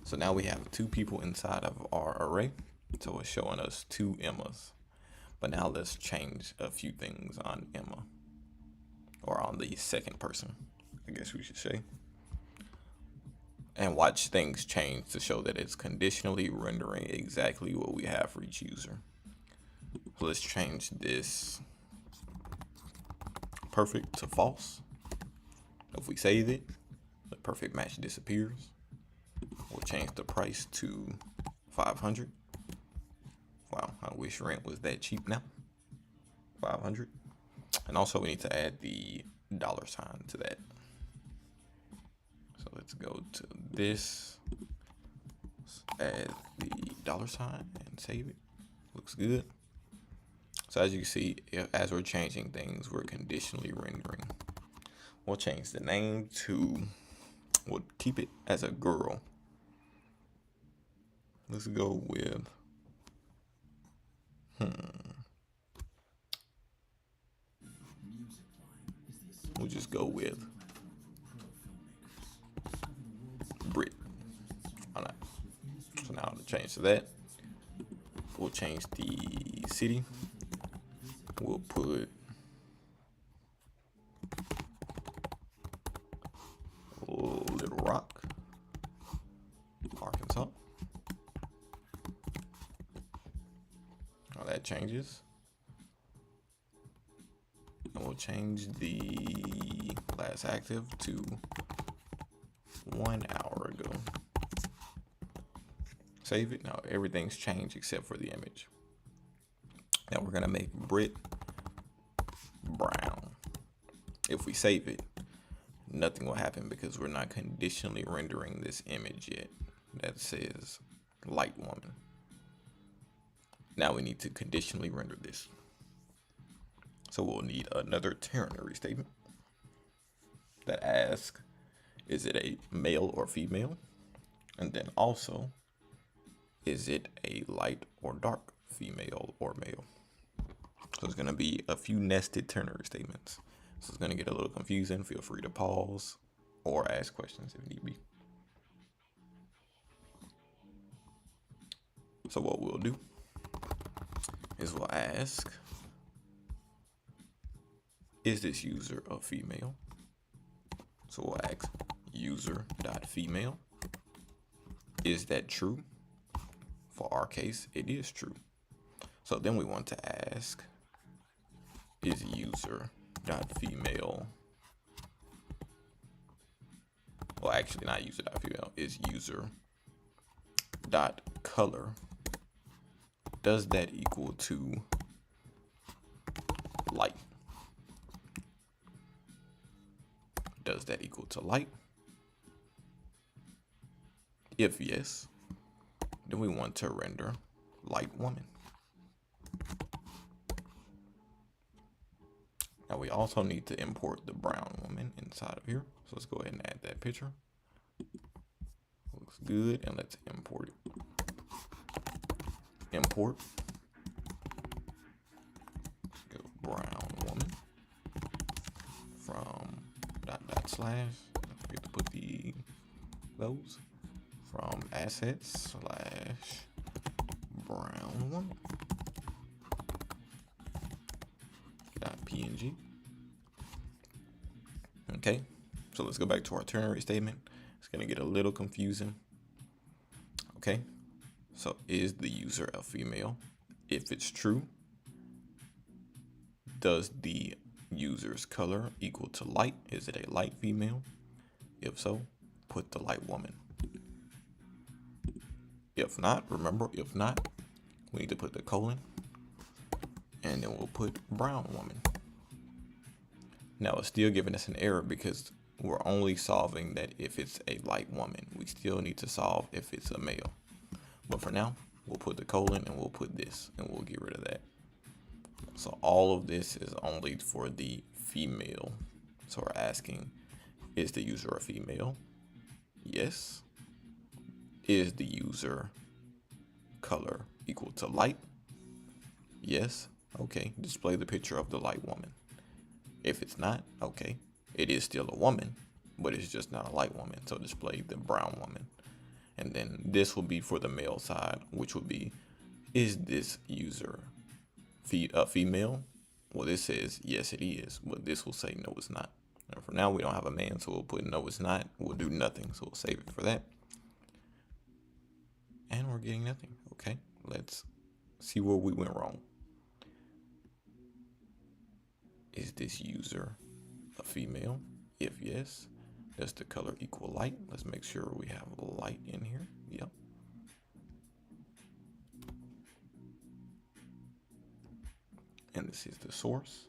So now we have 2 people inside of our array. So it's showing us 2 Emmas. But now let's change a few things on Emma, or on the second person, I guess we should say. And watch things change to show that it's conditionally rendering exactly what we have for each user. So let's change this perfect to false. If we save it, the perfect match disappears. We'll change the price to 500. Wow, I wish rent was that cheap now. 500. And also we need to add the $sign to that. So let's go to this, add the $sign and save it. Looks good. So as you can see, as we're changing things, we're conditionally rendering. We'll change the name to, we'll keep it as a girl. Let's go with, we'll just go with Brit. Why not? So now to change to that, we'll change the city. We'll put Little Rock, Arkansas. Now that changes. And we'll change the last active to 1 hour ago. Save it. Now everything's changed except for the image. Now we're gonna make Brit brown. If we save it, nothing will happen because we're not conditionally rendering this image yet that says light woman. Now we need to conditionally render this. So we'll need another ternary statement that asks, is it a male or female? And then also, is it a light or dark female or male? So it's gonna be a few nested ternary statements. So it's gonna get a little confusing. Feel free to pause or ask questions if need be. So what we'll do is we'll ask, is this user a female? So we'll ask user.female. Is that true? For our case, it is true. So then we want to ask, is user.female, well actually not user.female, is user.color, does that equal to light? Does that equal to light? If yes, then we want to render light woman. Now we also need to import the brown woman inside of here. So let's go ahead and add that picture. Looks good, and let's import it. Import. Go brown woman from // don't forget to put those from assets / brown woman .png. Okay, so let's go back to our ternary statement. It's gonna get a little confusing. Okay, so is the user a female? If it's true, does the user's color equal to light? Is it a light female? If so, put the light woman. If not, remember, if not, we need to put the colon, and then we'll put brown woman. Now it's still giving us an error because we're only solving that if it's a light woman. We still need to solve if it's a male. But for now, we'll put the colon and we'll put this and we'll get rid of that. So all of this is only for the female. So we're asking, is the user a female? Yes. Is the user color equal to light? Yes. Okay, display the picture of the light woman. If it's not, okay, it is still a woman, but it's just not a light woman. So display the brown woman. And then this will be for the male side, which will be, is this user a female? Well, this says, yes, it is, but this will say, no, it's not. And for now, we don't have a man, so we'll put, no, it's not. We'll do nothing, so we'll save it for that. And we're getting nothing. Okay, let's see where we went wrong. Is this user a female? If yes, does the color equal light? Let's make sure we have light in here. Yep. And this is the source.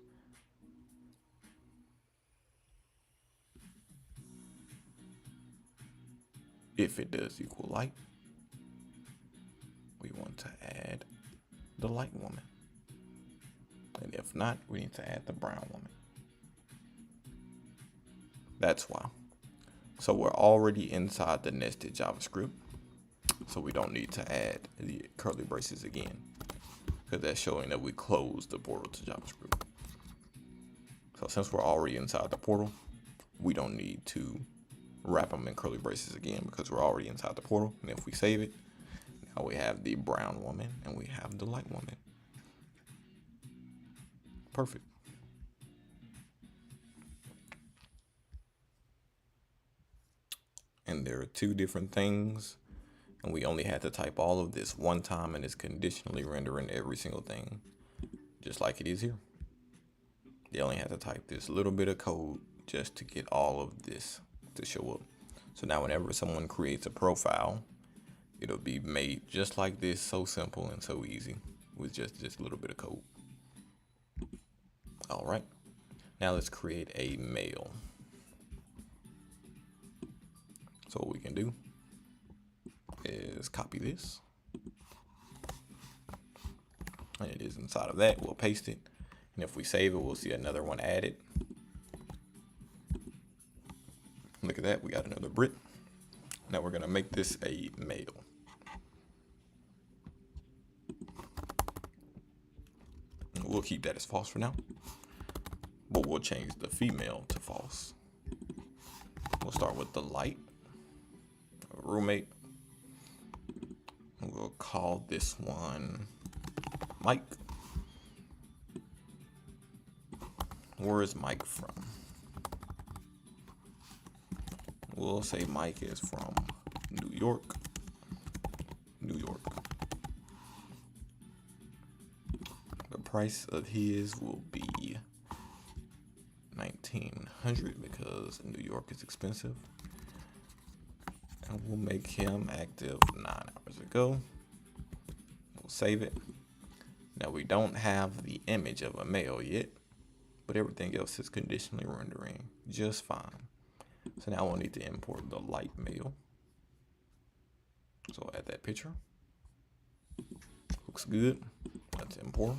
If it does equal light, we want to add the light woman. And if not, we need to add the brown woman. That's why. So we're already inside the nested JavaScript. So we don't need to add the curly braces again, because that's showing that we closed the portal to JavaScript. So since we're already inside the portal, we don't need to wrap them in curly braces again because we're already inside the portal. And if we save it, now we have the brown woman and we have the light woman. Perfect. And there are two different things, and we only had to type all of this one time, and it's conditionally rendering every single thing just like it is here. They only had to type this little bit of code just to get all of this to show up. So now whenever someone creates a profile, it'll be made just like this, so simple and so easy with just a little bit of code. All right, now let's create a male. So what we can do is copy this, and it is inside of that. We'll paste it, and if we save it, we'll see another one added. Look at that, we got another Brit. Now we're gonna make this a male. We'll keep that as false for now, but we'll change the female to false. We'll start with the light, roommate. We'll call this one Mike. Where is Mike from? We'll say Mike is from New York. New York. The price of his will be $1,900 because New York is expensive. And we'll make him active 9 hours ago. We'll save it. Now we don't have the image of a male yet, but everything else is conditionally rendering just fine. So now we'll need to import the light male. So add that picture. Looks good. Let's import.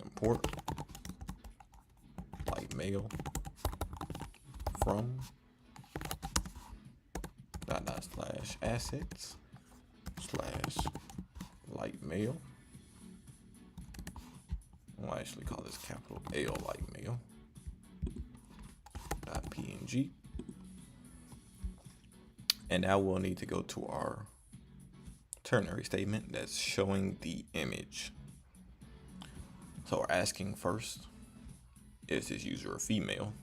Import light male from / assets / light male. We'll actually call this capital L light male. .png. And now we'll need to go to our ternary statement that's showing the image. So we're asking first, is this user a female?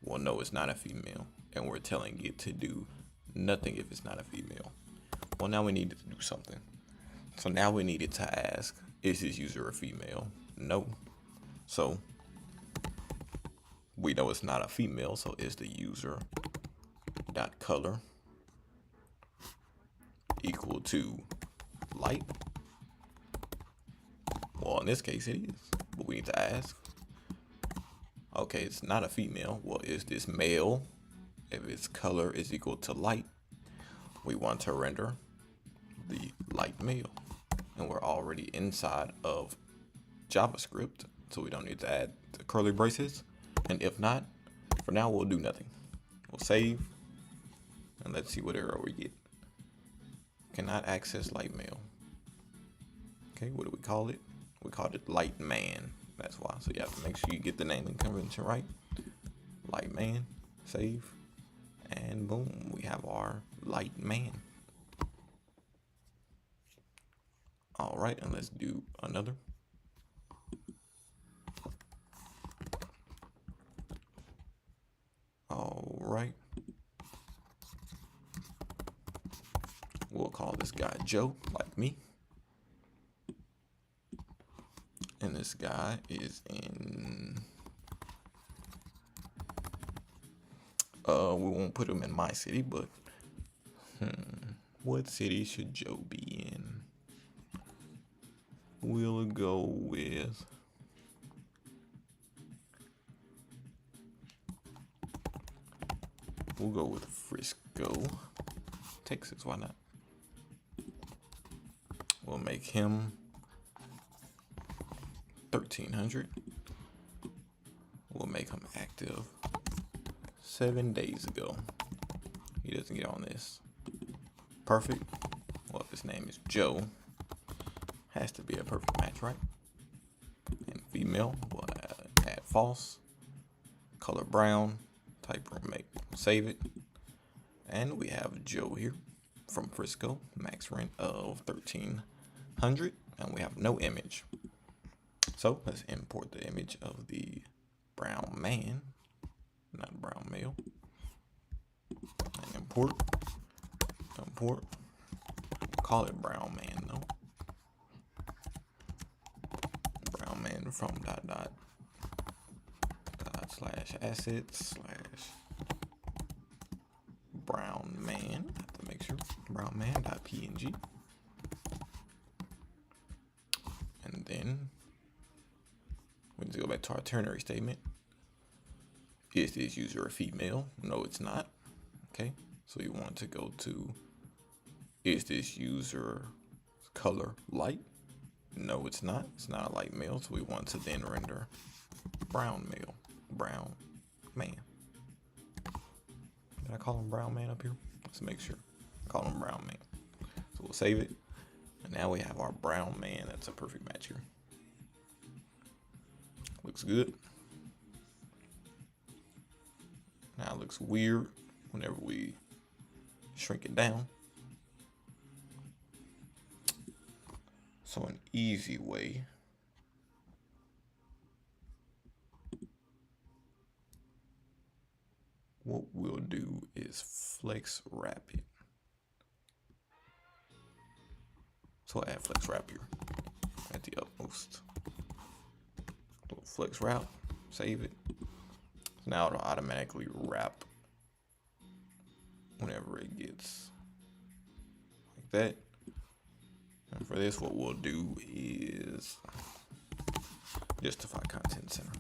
Well, no, it's not a female. And we're telling it to do nothing if it's not a female. Well, now we need it to do something. So now we needed to ask, is this user a female? No. So we know it's not a female, so is the user dot color equal to light. Well, in this case it is, but we need to ask, okay, it's not a female. Well, is this male? If its color is equal to light, we want to render the light male. And we're already inside of JavaScript, so we don't need to add the curly braces. And if not, for now we'll do nothing. We'll save, and let's see what error we get. Cannot access light male. Okay, what do we call it? We called it light man. That's why. So you have to make sure you get the naming convention right. Light man, save, and boom, we have our light man. All right, and let's do another. All right. We'll call this guy Joe, like me. And this guy is in, we won't put him in my city, but what city should Joe be in? We'll go with Frisco, Texas. Why not? We'll make him 1300. We'll make him active 7 days ago. He doesn't get on this. Perfect. Well, if his name is Joe, has to be a perfect match, right? And female, we'll add false, color brown, type remake, save it. And we have Joe here from Frisco, max rent of 1300, and we have no image. So let's import the image of the brown man, not brown male. And import, call it brown man though. Brown man from dot slash assets slash brown man. I have to make sure brown man dot png. And then we need to go back to our ternary statement. Is this user a female? No, it's not. Okay, so you want to go to, is this user color light? No, it's not. It's not a light male, so we want to then render brown male, brown man. Did I call him brown man up here? Let's make sure. Call him brown man. So we'll save it. And now we have our brown man. That's a perfect match here. Looks good. Now it looks weird whenever we shrink it down. So an easy way what we'll do is flex wrap it. So I'll add flex wrap here at the utmost. So flex wrap, save it. So now it'll automatically wrap whenever it gets like that. And for this, what we'll do is justify content center.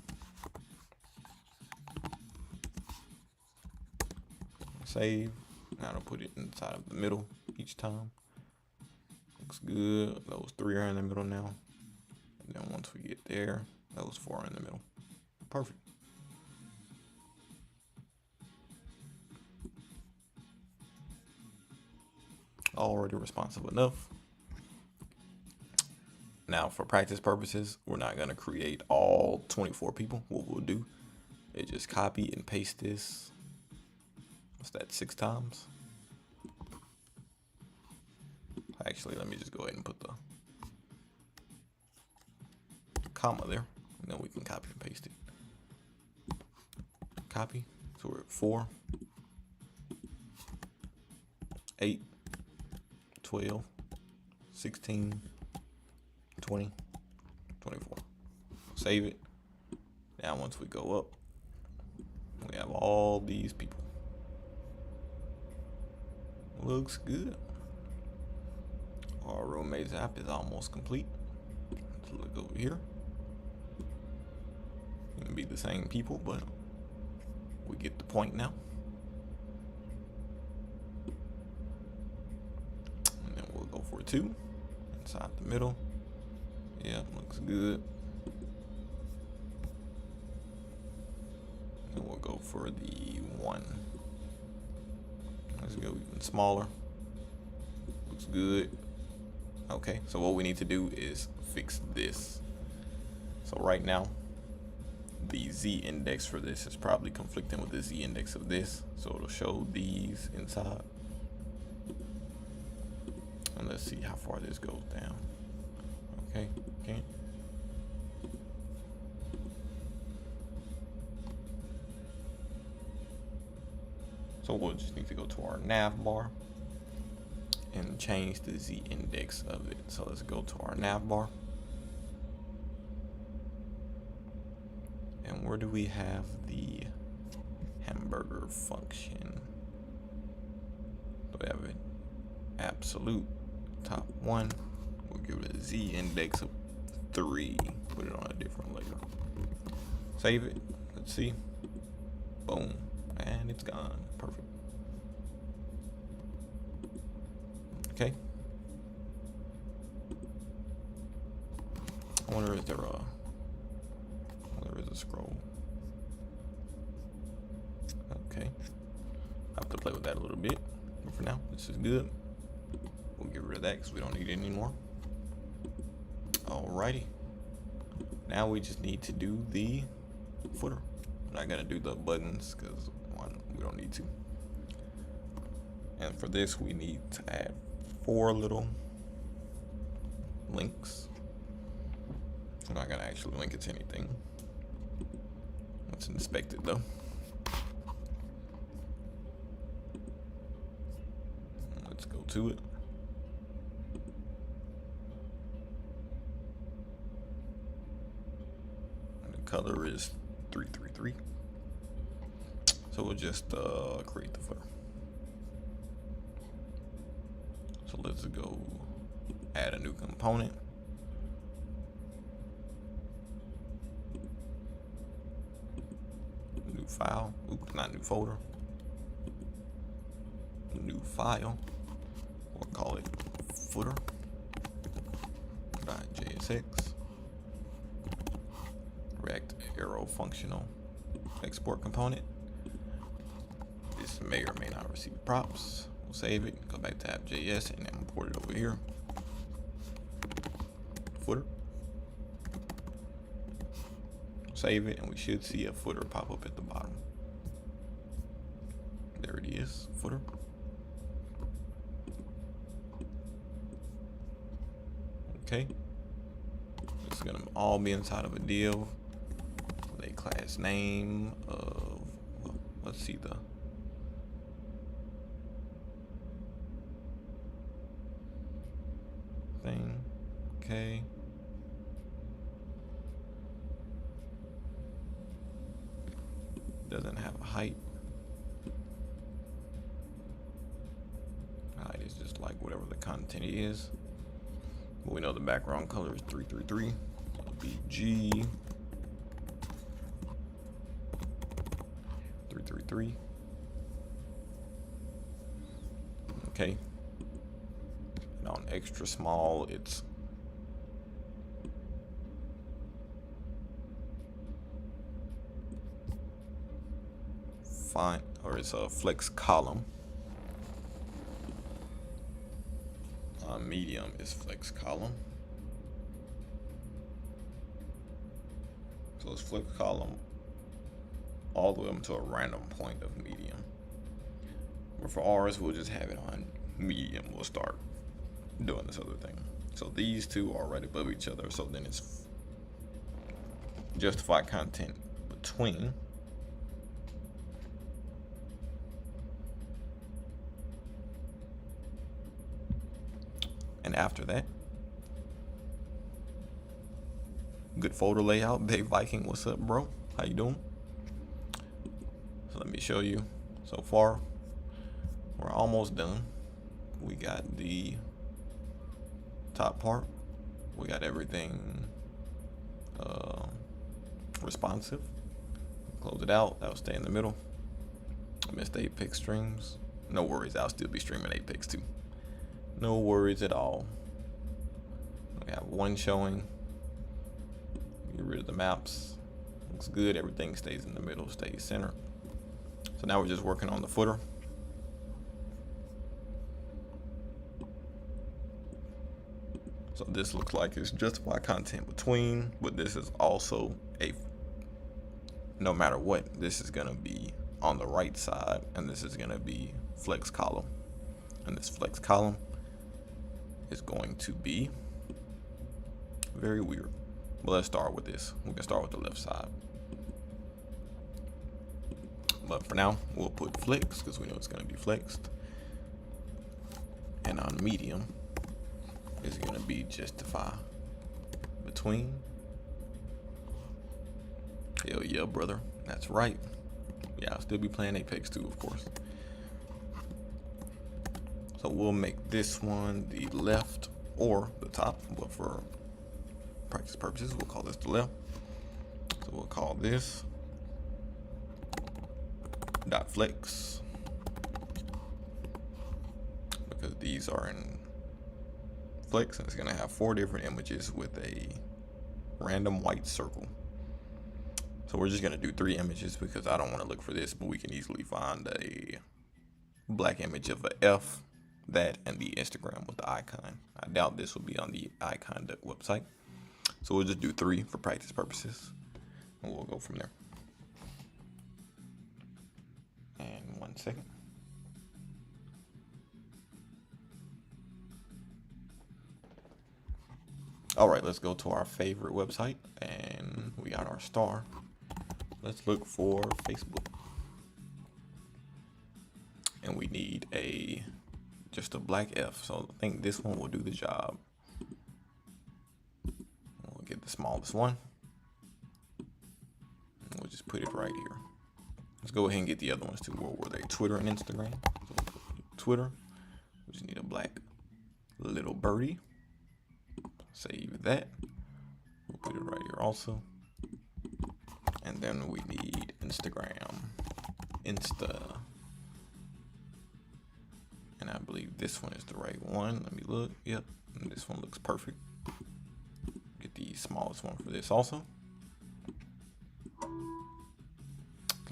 Save. Now I'll put it inside of the middle each time. Looks good. Those 3 are in the middle now. And then once we get there, those 4 are in the middle. Perfect. Already responsive enough. Now for practice purposes, we're not going to create all 24 people. What we'll do is just copy and paste this. What's that, 6 times? Actually, let me just go ahead and put the comma there, and then we can copy and paste it. Copy, so we're at 4, 8, 12, 16, 20, 24. Save it. Now once we go up, we have all these people. looks good. Our roommate's app is almost complete. Let's look over here. Gonna be the same people, but we get the point now. And then we'll go for 2 inside the middle. Yeah, looks good. And we'll go for the 1. Let's go even smaller. Looks good. Okay, so what we need to do is fix this. So right now, the Z index for this is probably conflicting with the Z index of this. So it'll show these inside. And let's see how far this goes down. Okay, okay. So we'll just need to go to our nav bar and change the Z index of it. So let's go to our nav bar. And where do we have the hamburger function? So we have it absolute top 1. We'll give it a Z index of 3. Put it on a different layer. Save it. Let's see. Boom. And it's gone. Perfect. Okay. I wonder if there is a scroll. Okay. I have to play with that a little bit. But for now, this is good. We'll get rid of that because we don't need it anymore. Alrighty. Now we just need to do the footer. I'm not gonna do the buttons because we don't need to. And for this, we need to add 4 little links. I'm not gonna actually link it to anything. Let's inspect it though. Let's go to it. And the color is 333. So we'll just create the footer. So let's go add a new component. New file. Oops, not new folder. New file. We'll call it footer.jsx. React arrow functional export component. This may or may not receive props. We'll save it, go back to app.js and import it over here. Footer. Save it, and we should see a footer pop up at the bottom. There it is, footer. Okay. It's gonna all be inside of a div with a class name of, well, let's see the thing. Okay. Doesn't have a height. Height is just like whatever the content is. But we know the background color is 333. It'll be G 333. Okay. And on extra small, it's fine, or it's a flex column. Medium is flex column. So it's flex column all the way up to a random point of medium. But for ours, we'll just have it on medium. We'll start doing this other thing. So these two are right above each other. So then it's justify content between. And after that, good folder layout. Big Viking, what's up, bro? How you doing? So let me show you. So far, we're almost done. we got the top part. We got everything responsive. Close it out. That'll stay in the middle. Missed Apex streams. No worries. I'll still be streaming Apex too. No worries at all. We have one showing. Get rid of the maps. Looks good. Everything stays in the middle, stays center. So now we're just working on the footer. So this looks like it's justified content between, but this is also no matter what, this is gonna be on the right side, and this is gonna be flex column. And this flex column is going to be very weird. But let's start with this. We can start with the left side. But for now, we'll put flex because we know it's gonna be flexed. And on medium, is gonna be justify between. Hell yeah, brother. That's right. Yeah, I'll still be playing Apex too, of course. So we'll make this one the left or the top, but for practice purposes, we'll call this the left. So we'll call this dot flex because these are in flex, and it's gonna have 4 different images with a random white circle. So we're just gonna do 3 images because I don't want to look for this, but we can easily find a black image of a F, that, and the Instagram with the icon. I doubt this will be on the icon website. So we'll just do 3 for practice purposes, and we'll go from there. And 1 second. All right, let's go to our favorite website, and we got our star. Let's look for Facebook. And we need just a black F. So I think this one will do the job. We'll get the smallest one. And we'll just put it right here. Let's go ahead and get the other ones too. What were they? Twitter and Instagram. So Twitter. We just need a black little birdie. Save that. We'll put it right here also. And then we need Instagram. Insta. And I believe this one is the right one. Let me look. Yep. And this one looks perfect. Get the smallest one for this also.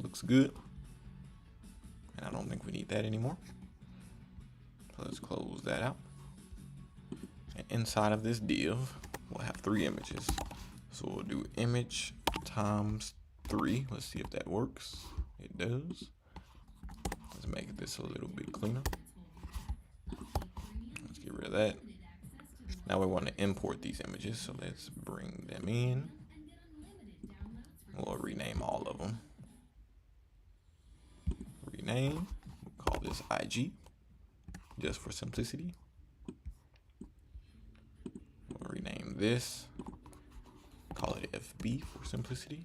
Looks good. And I don't think we need that anymore. So let's close that out. And inside of this div, we'll have 3 images. So we'll do image times 3. Let's see if that works. It does. Let's make this a little bit cleaner. Let's get rid of that. Now we want to import these images, so let's bring them in. We'll rename all of them. Rename. We'll call this IG, just for simplicity. We'll rename this. Call it FB for simplicity.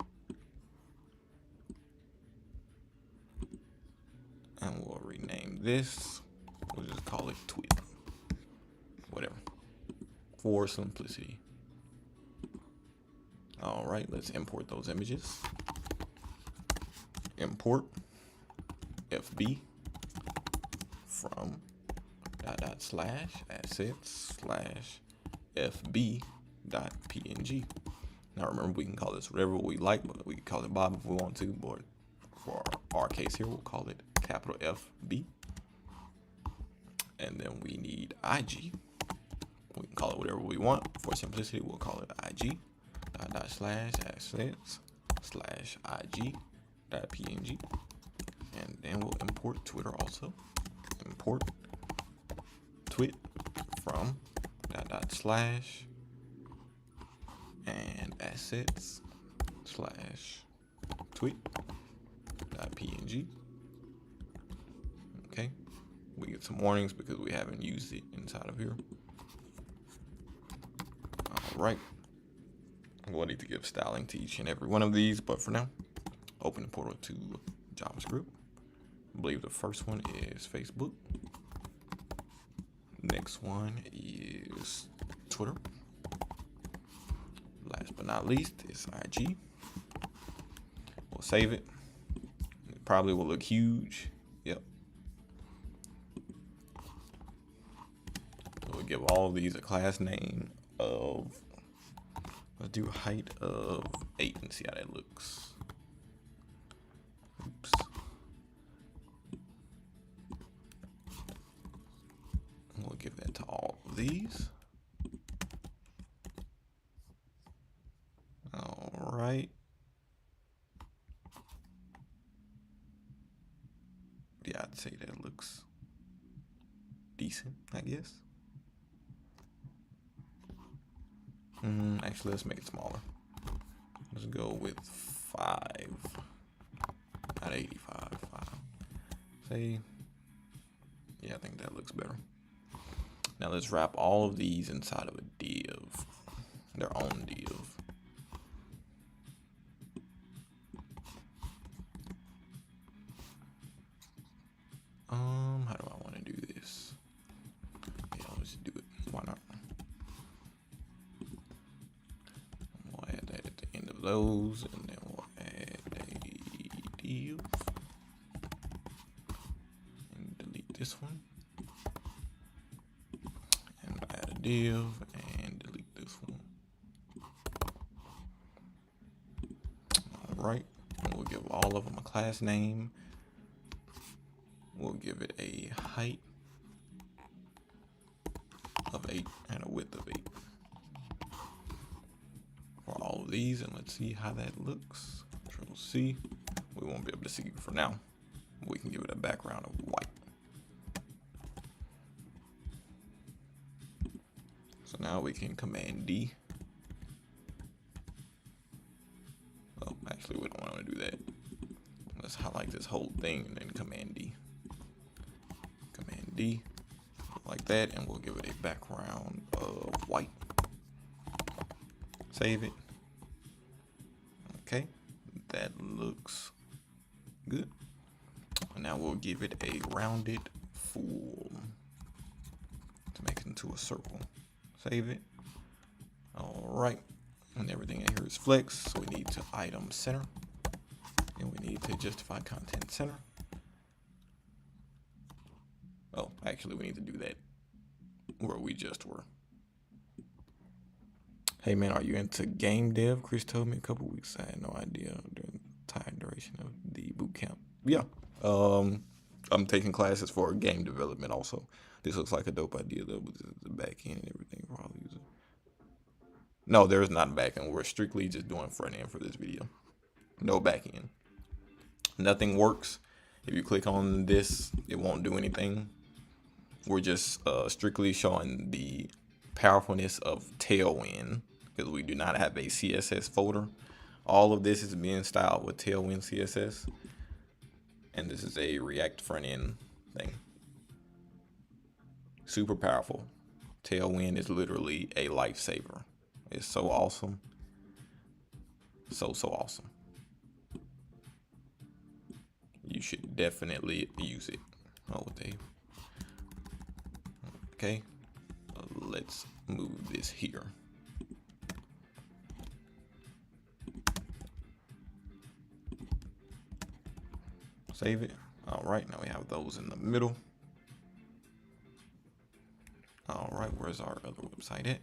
And we'll rename this. We'll just call it tweet. Whatever. For simplicity. All right, let's import those images. Import FB from /assets/fb.png. Now remember, we can call this whatever we like, but we can call it Bob if we want to, but for our case here, we'll call it capital FB. And then we need IG. We can call it whatever we want. For simplicity, we'll call it IG. /assets/IG.png. And then we'll import Twitter also. Import twit from // and assets/tweet.png. Okay, we get some warnings because we haven't used it inside of here. All right, we'll need to give styling to each and every one of these, but for now, open the portal to JavaScript. I believe the first one is Facebook. next one is Twitter. Last but not least is IG. We'll save it. It probably will look huge. Yep. So we'll give all of these a class name of, let's do a height of 8 and see how that looks. Oops. We'll give that to all of these. All right. Yeah, I'd say that looks decent, I guess. Actually, let's make it smaller. Let's go with 5, not 85, 5. Say, yeah, I think that looks better. Now let's wrap all of these inside of a div, their own div. How do I want to do this? Yeah, let's do it. Why not? We'll add that at the end of those, and then we'll add a div and delete this one, and add a div and delete this one. All right, and we'll give all of them a class name. We'll give it a height of 8 and a width of 8 for all of these, and let's see how that looks. Control C. We won't be able to see it for now. We can give it a background of white. So now we can Command D. Oh, actually, we don't want to do that. Let's highlight this whole thing and then Command D. Command D, like that, and we'll give it a background of white. Save it. Okay, that looks good. And now we'll give it a rounded full to make it into a circle. Save it. All right, and everything in here is flex, so we need to item center, and we need to justify content center. Oh, actually, we need to do that where we just were. Hey man, are you into game dev? Chris told me a couple weeks. I had no idea during the entire duration of the boot camp. Yeah, I'm taking classes for game development also. This looks like a dope idea though, with the back end and everything for all users. No, there is not a back end. We're strictly just doing front end for this video. No back end. Nothing works. If you click on this, it won't do anything. We're just strictly showing the powerfulness of TailWind because we do not have a CSS folder. All of this is being styled with TailWind CSS, and this is a React front end thing. Super powerful. TailWind is literally a lifesaver. It's so awesome. So awesome. You should definitely use it. Oh, Dave. Okay, let's move this here. Save it. All right, now we have those in the middle. All right, where's our other website at?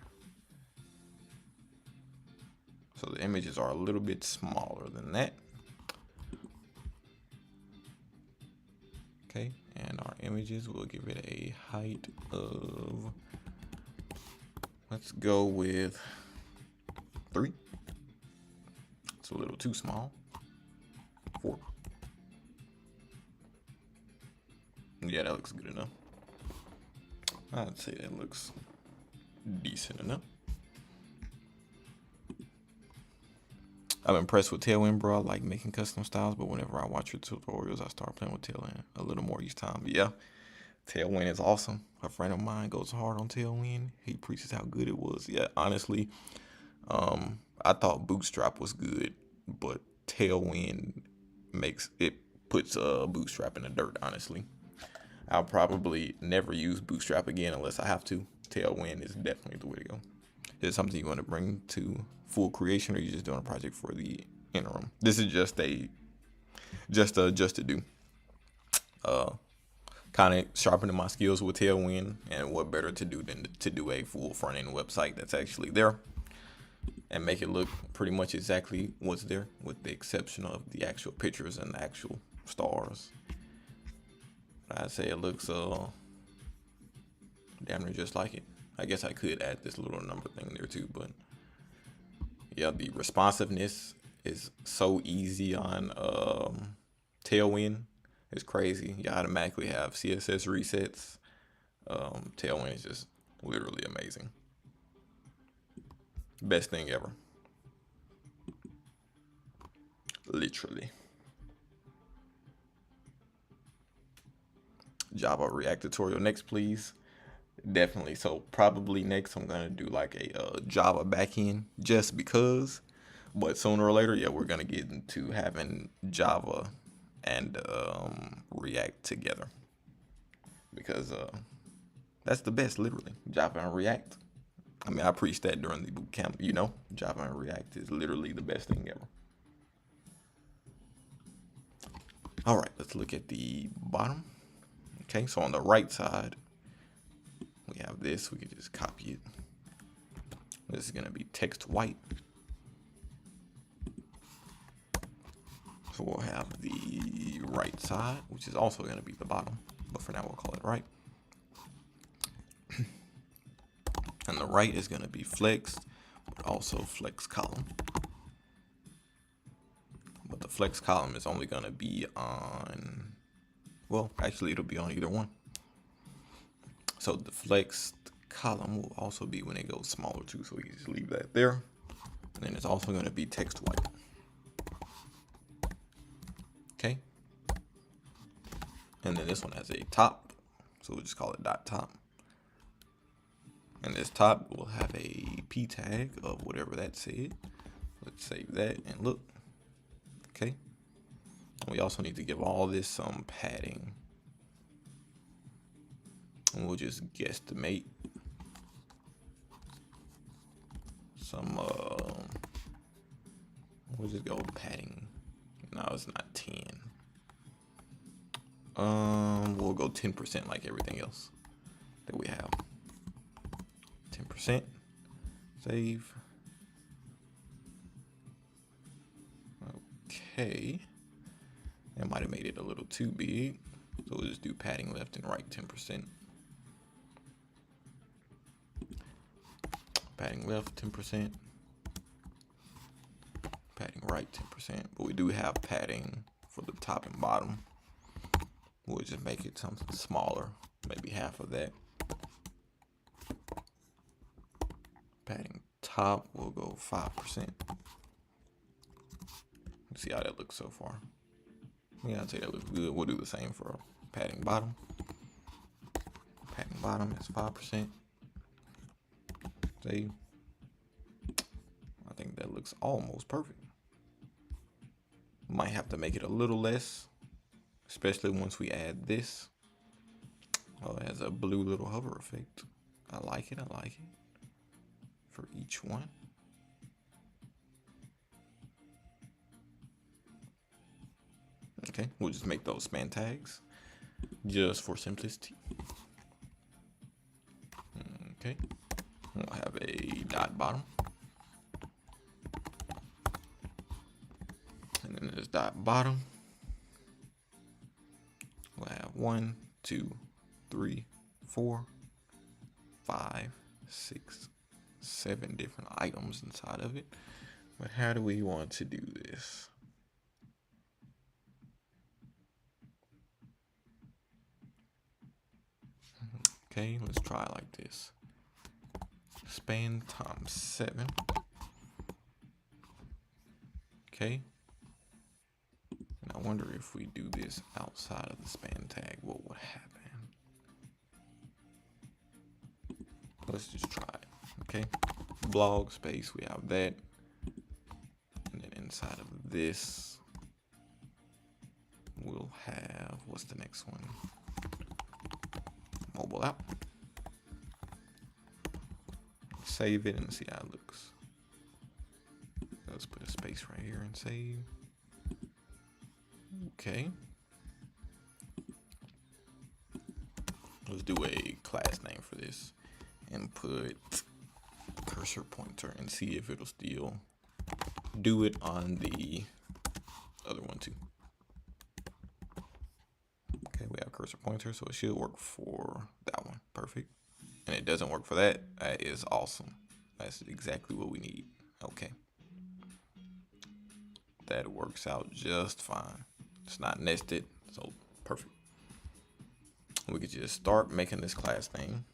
So the images are a little bit smaller than that. Okay, and our images, we'll give it a height of, let's go with 3. It's a little too small. 4. Yeah, that looks good enough. I'd say that looks decent enough. I'm impressed with TailWind, bro. I like making custom styles, but whenever I watch your tutorials, I start playing with TailWind a little more each time. But yeah, TailWind is awesome. A friend of mine goes hard on TailWind. He preaches how good it was. Yeah, honestly, I thought Bootstrap was good, but TailWind puts Bootstrap in the dirt, honestly. I'll probably never use Bootstrap again unless I have to. TailWind is definitely the way to go. Is it something you want to bring to full creation, or are you just doing a project for the interim? This is just to do. Kind of sharpening my skills with TailWind, and what better to do than to do a full front end website that's actually there and make it look pretty much exactly what's there, with the exception of the actual pictures and the actual stars. I'd say it looks damn near just like it. I guess I could add this little number thing there too, but yeah, the responsiveness is so easy on TailWind. It's crazy. You automatically have CSS resets. TailWind is just literally amazing. Best thing ever. Literally. Java React tutorial next, please. Definitely. So probably next I'm gonna do like a Java backend, just because. But sooner or later, yeah, we're gonna get into having Java and React together, because that's the best, literally. Java and React. I mean, I preached that during the boot camp. Java and React is literally the best thing ever. All right, let's look at the bottom. Okay, so on the right side, we have this. We can just copy it. This is gonna be text white. So we'll have the right side, which is also gonna be the bottom, but for now we'll call it right. And the right is gonna be flexed, but also flex column. But the flex column is only gonna be on, well, actually it'll be on either one. So the flexed column will also be when it goes smaller too, so we can just leave that there. And then it's also gonna be text white. Okay. And then this one has a top, so we'll just call it dot top. And this top will have a p tag of whatever that said. Let's save that and look. Okay. And we also need to give all this some padding. And we'll just guesstimate some, we'll just go padding. No, it's not 10. We'll go 10% like everything else that we have. 10%. Save. Okay. That might have made it a little too big. So we'll just do padding left and right 10%. Padding left 10%. Padding right 10%. But we do have padding for the top and bottom. We'll just make it something smaller, maybe half of that. Padding top, we'll go 5%. Let's see how that looks so far. Yeah, I'd say that looks good. We'll do the same for padding bottom. Padding bottom is 5%. Save. I think that looks almost perfect. Might have to make it a little less, especially once we add this. Oh, it has a blue little hover effect. I like it. I like it. For each one. Okay, we'll just make those span tags just for simplicity. Okay, we'll have a dot bottom. And then this dot bottom, we'll have 1, 2, 3, 4, 5, 6, 7 different items inside of it. But how do we want to do this? Okay, let's try it like this. Span times 7. Okay. And I wonder if we do this outside of the span tag, what would happen? Let's just try it. Okay. Blog space, we have that. And then inside of this, we'll have, what's the next one? mobile app. Save it and see how it looks. Let's put a space right here and save. Okay. Let's do a class name for this and put cursor pointer and see if it'll still do it on the other one too. Okay, we have cursor pointer, so it should work for that one. Perfect. And it doesn't work for that. That is awesome. That's exactly what we need. Okay. That works out just fine. It's not nested, so perfect. We could just start making this class name.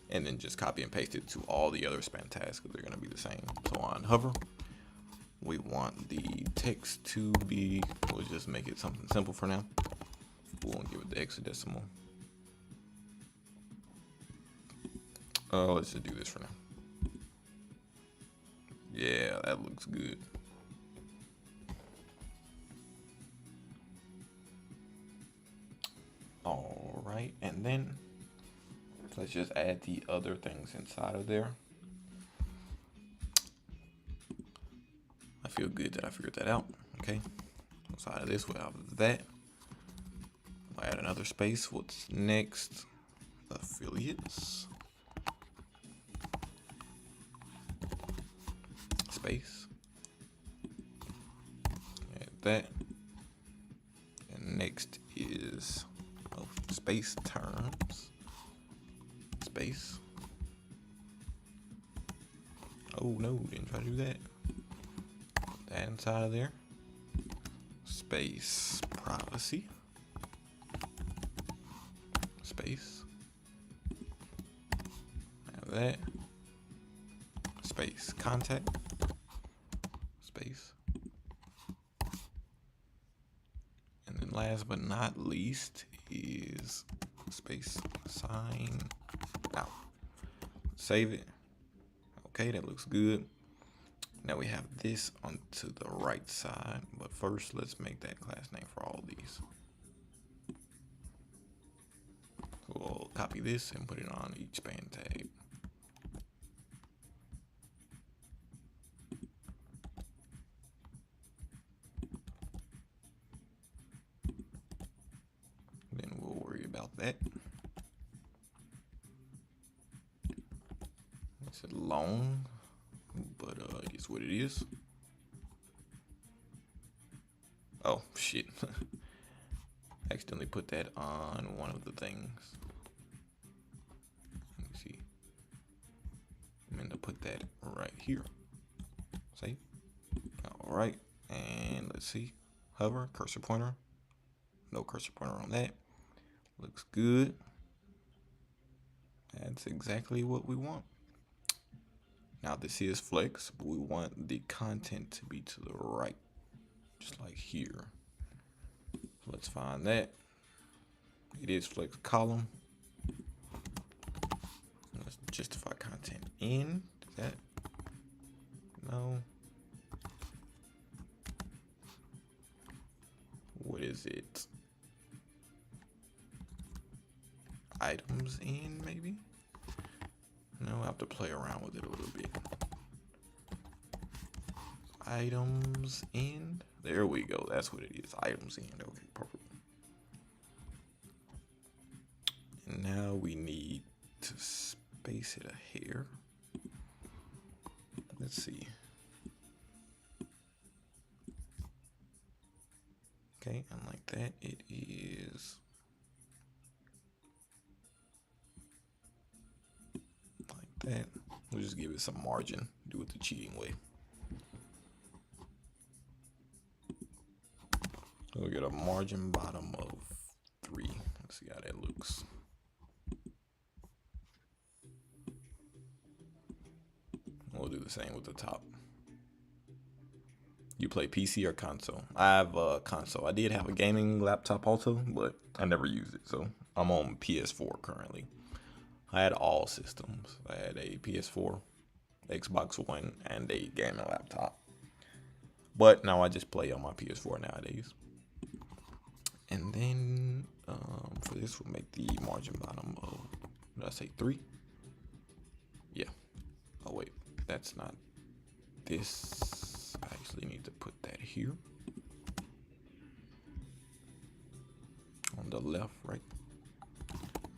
And then just copy and paste it to all the other span tasks because they're going to be the same. So on hover, we want the text to be, we'll just make it something simple for now. We won't give it the hexadecimal. Let's just do this for now. Yeah, that looks good. All right, and then let's just add the other things inside of there. I feel good that I figured that out. Okay, inside of this we'll have that. We'll add another space. What's next? Affiliates. Space. Add that. And next is space terms. Space. Oh no, didn't try to do that. Put that inside of there. Space privacy. Space. Have that. Space contact. Space. And then last but not least is space sign out. Save it. Okay, that looks good. Now we have this onto the right side, but first let's make that class name for all these. We'll copy this and put it on each span tag. Then we'll worry about that. It's long, but it's what it is. Oh shit. Accidentally put that on one of the things. Let me see. I'm going to put that right here. See? All right. And let's see. Hover, cursor pointer. No cursor pointer on that. Looks good. That's exactly what we want. Now this is flex, but we want the content to be to the right, just like here. So let's find that. It is flex column. Let's justify content in. Is that? No. What is it? Items in, maybe? No, I have to play around with it a little bit. Items in. There we go. That's what it is. Items in. Okay, perfect. And now we need to space it a hair. Let's see. Okay, and like that, it is like that. We'll just give it some margin. Do it the cheating way. We'll get a margin bottom of 3. Let's see how that looks. We'll do the same with the top. You play PC or console? I have a console. I did have a gaming laptop also, but I never used it. So I'm on PS4 currently. I had all systems. I had a PS4, Xbox One, and a gaming laptop. But now I just play on my PS4 nowadays. And then for for this, we'll make the margin bottom of, did I say 3? Yeah. Oh wait, that's not this. I actually need to put that here. On the left, right?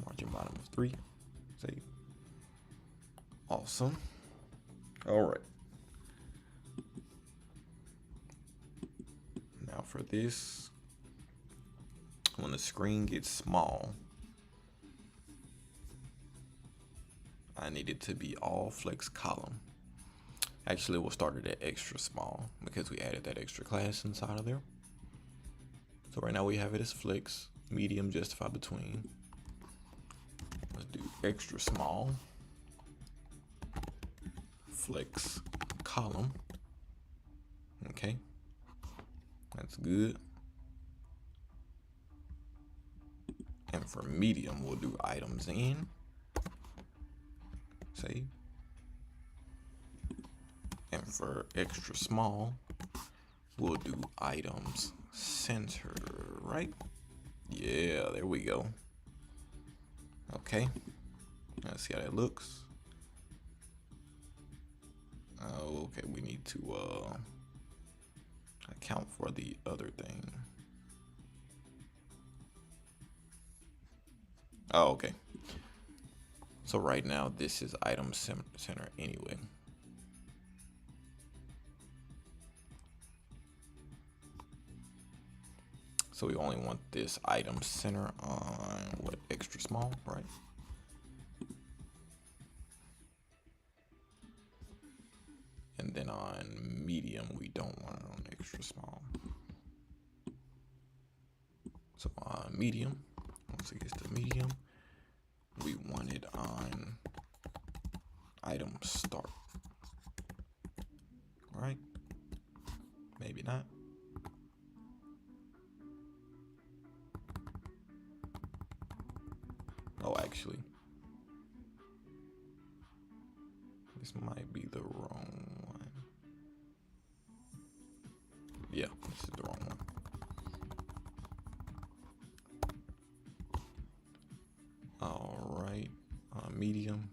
Margin bottom of 3. Save. Awesome. All right. Now for this, when the screen gets small, I need it to be all flex column. Actually, we'll start it at extra small because we added that extra class inside of there. So right now we have it as flex, medium, justify between. Let's do extra small, flex column. Okay, that's good. And for medium, we'll do items in. Save. And for extra small, we'll do items center, right? Yeah, there we go. Okay, let's see how that looks. Okay, we need to account for the other thing. Oh, okay. So right now this is item center anyway. So we only want this item center on what, extra small, right? And then on medium, we don't want it on extra small. So on medium, once it gets to medium, we want it on item start, right? Maybe not. Oh, actually, this might be the wrong one. Yeah, this is the wrong one. All right, medium,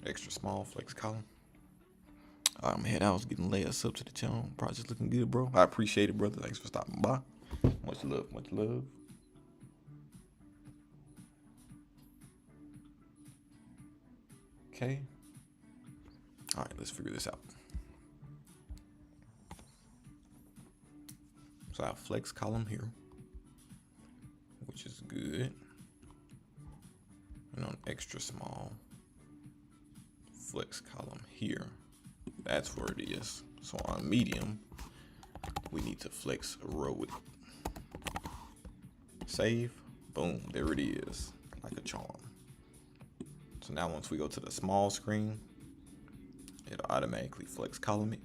extra small, flex column. I'm head out, getting layups up to the channel. Project looking good, bro. I appreciate it, brother. Thanks for stopping by. Much love, much love. Okay. All right, let's figure this out. So I have flex column here, which is good. And on extra small, flex column here. That's where it is. So on medium, we need to flex row it. Save. Boom. There it is. Like a charm. So now once we go to the small screen, it'll automatically flex column it.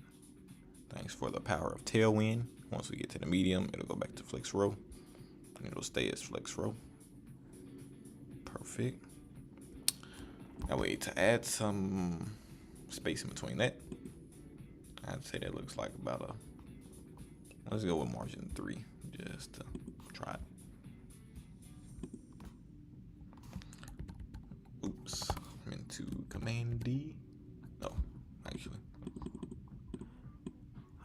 Thanks for the power of TailWind. Once we get to the medium, it'll go back to flex row. And it'll stay as flex row. Perfect. Now we need to add some space in between that. I'd say that looks like about a, let's go with margin 3, just to try it. Oops, I'm into Command D. No, actually,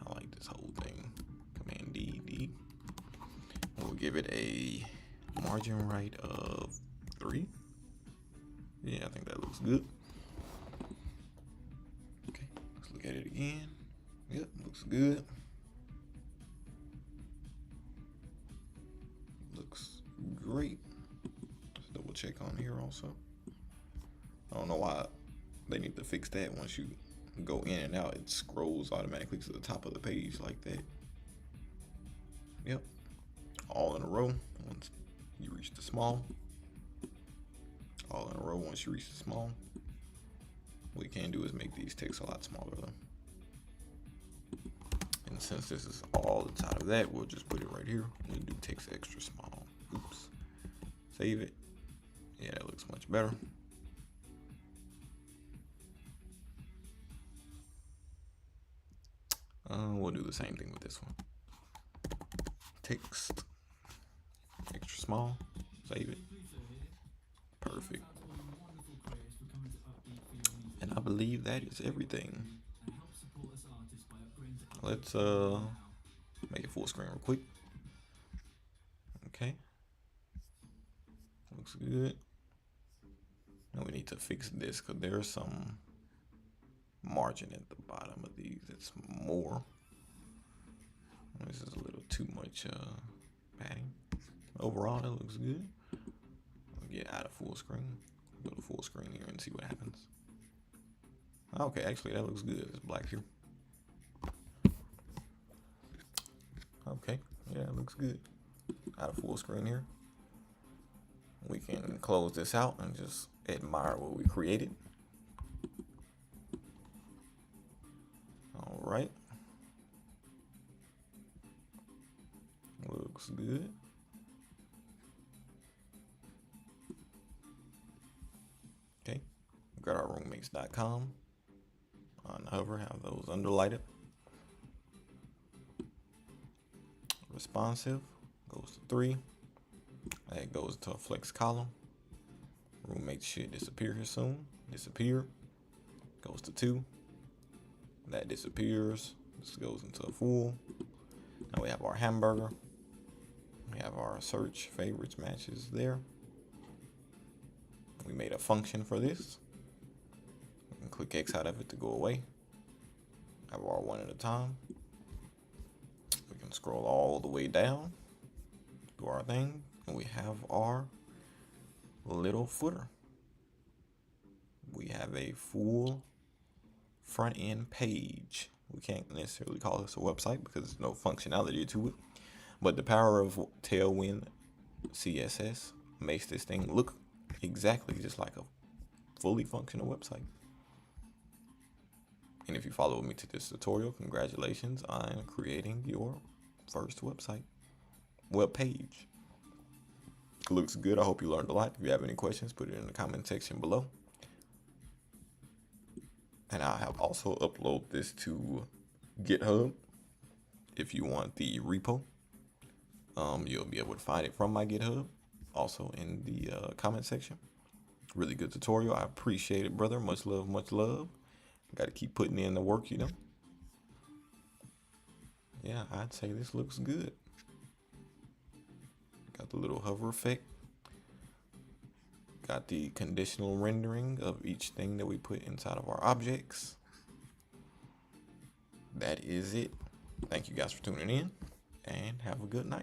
I like this whole thing. Command D, D. We'll give it a margin right of 3. Yeah, I think that looks good. Okay, let's look at it again. Yep, looks good. Looks great. Let's double check on here also. I don't know why they need to fix that. Once you go in and out, it scrolls automatically to the top of the page like that. Yep, all in a row once you reach the small. All in a row once you reach the small. What you can do is make these text a lot smaller though. And since this is all inside of that, we'll just put it right here. We'll do text extra small. Oops. Save it. Yeah, that looks much better. We'll do the same thing with this one. Text extra small, save it. Perfect. And I believe that is everything. Let's make it full screen real quick. Okay. Looks good. Now we need to fix this because there's some margin at the bottom of these. It's more. This is a little too much padding. Overall, that looks good. I'll get out of full screen. Go to full screen here and see what happens. Okay, actually that looks good. It's black here. Okay, yeah, it looks good. Out of full screen here. We can close this out and just admire what we created. All right. Looks good. Okay, we got our roommates.com on hover, have those underlighted. Responsive goes to 3. That goes to a flex column. Roommates should disappear here soon. Disappear goes to 2. That disappears. This goes into a full. Now we have our hamburger. We have our search favorites matches there. We made a function for this. We can click X out of it to go away. Have our one at a time. We can scroll all the way down, do our thing, and we have our little footer. We have a full front end page. We can't necessarily call this a website because there's no functionality to it, but the power of TailWind CSS makes this thing look exactly just like a fully functional website. And if you follow me to this tutorial, congratulations on creating your first web page. Looks good. I hope you learned a lot. If you have any questions, put it in the comment section below. And I have also uploaded this to GitHub. If you want the repo, you'll be able to find it from my GitHub, also in the comment section. Really good tutorial. I appreciate it, brother. Much love, much love. Got to keep putting in the work, you know. Yeah, I'd say this looks good. Got the little hover effect. Got the conditional rendering of each thing that we put inside of our objects. That is it. Thank you guys for tuning in, and have a good night.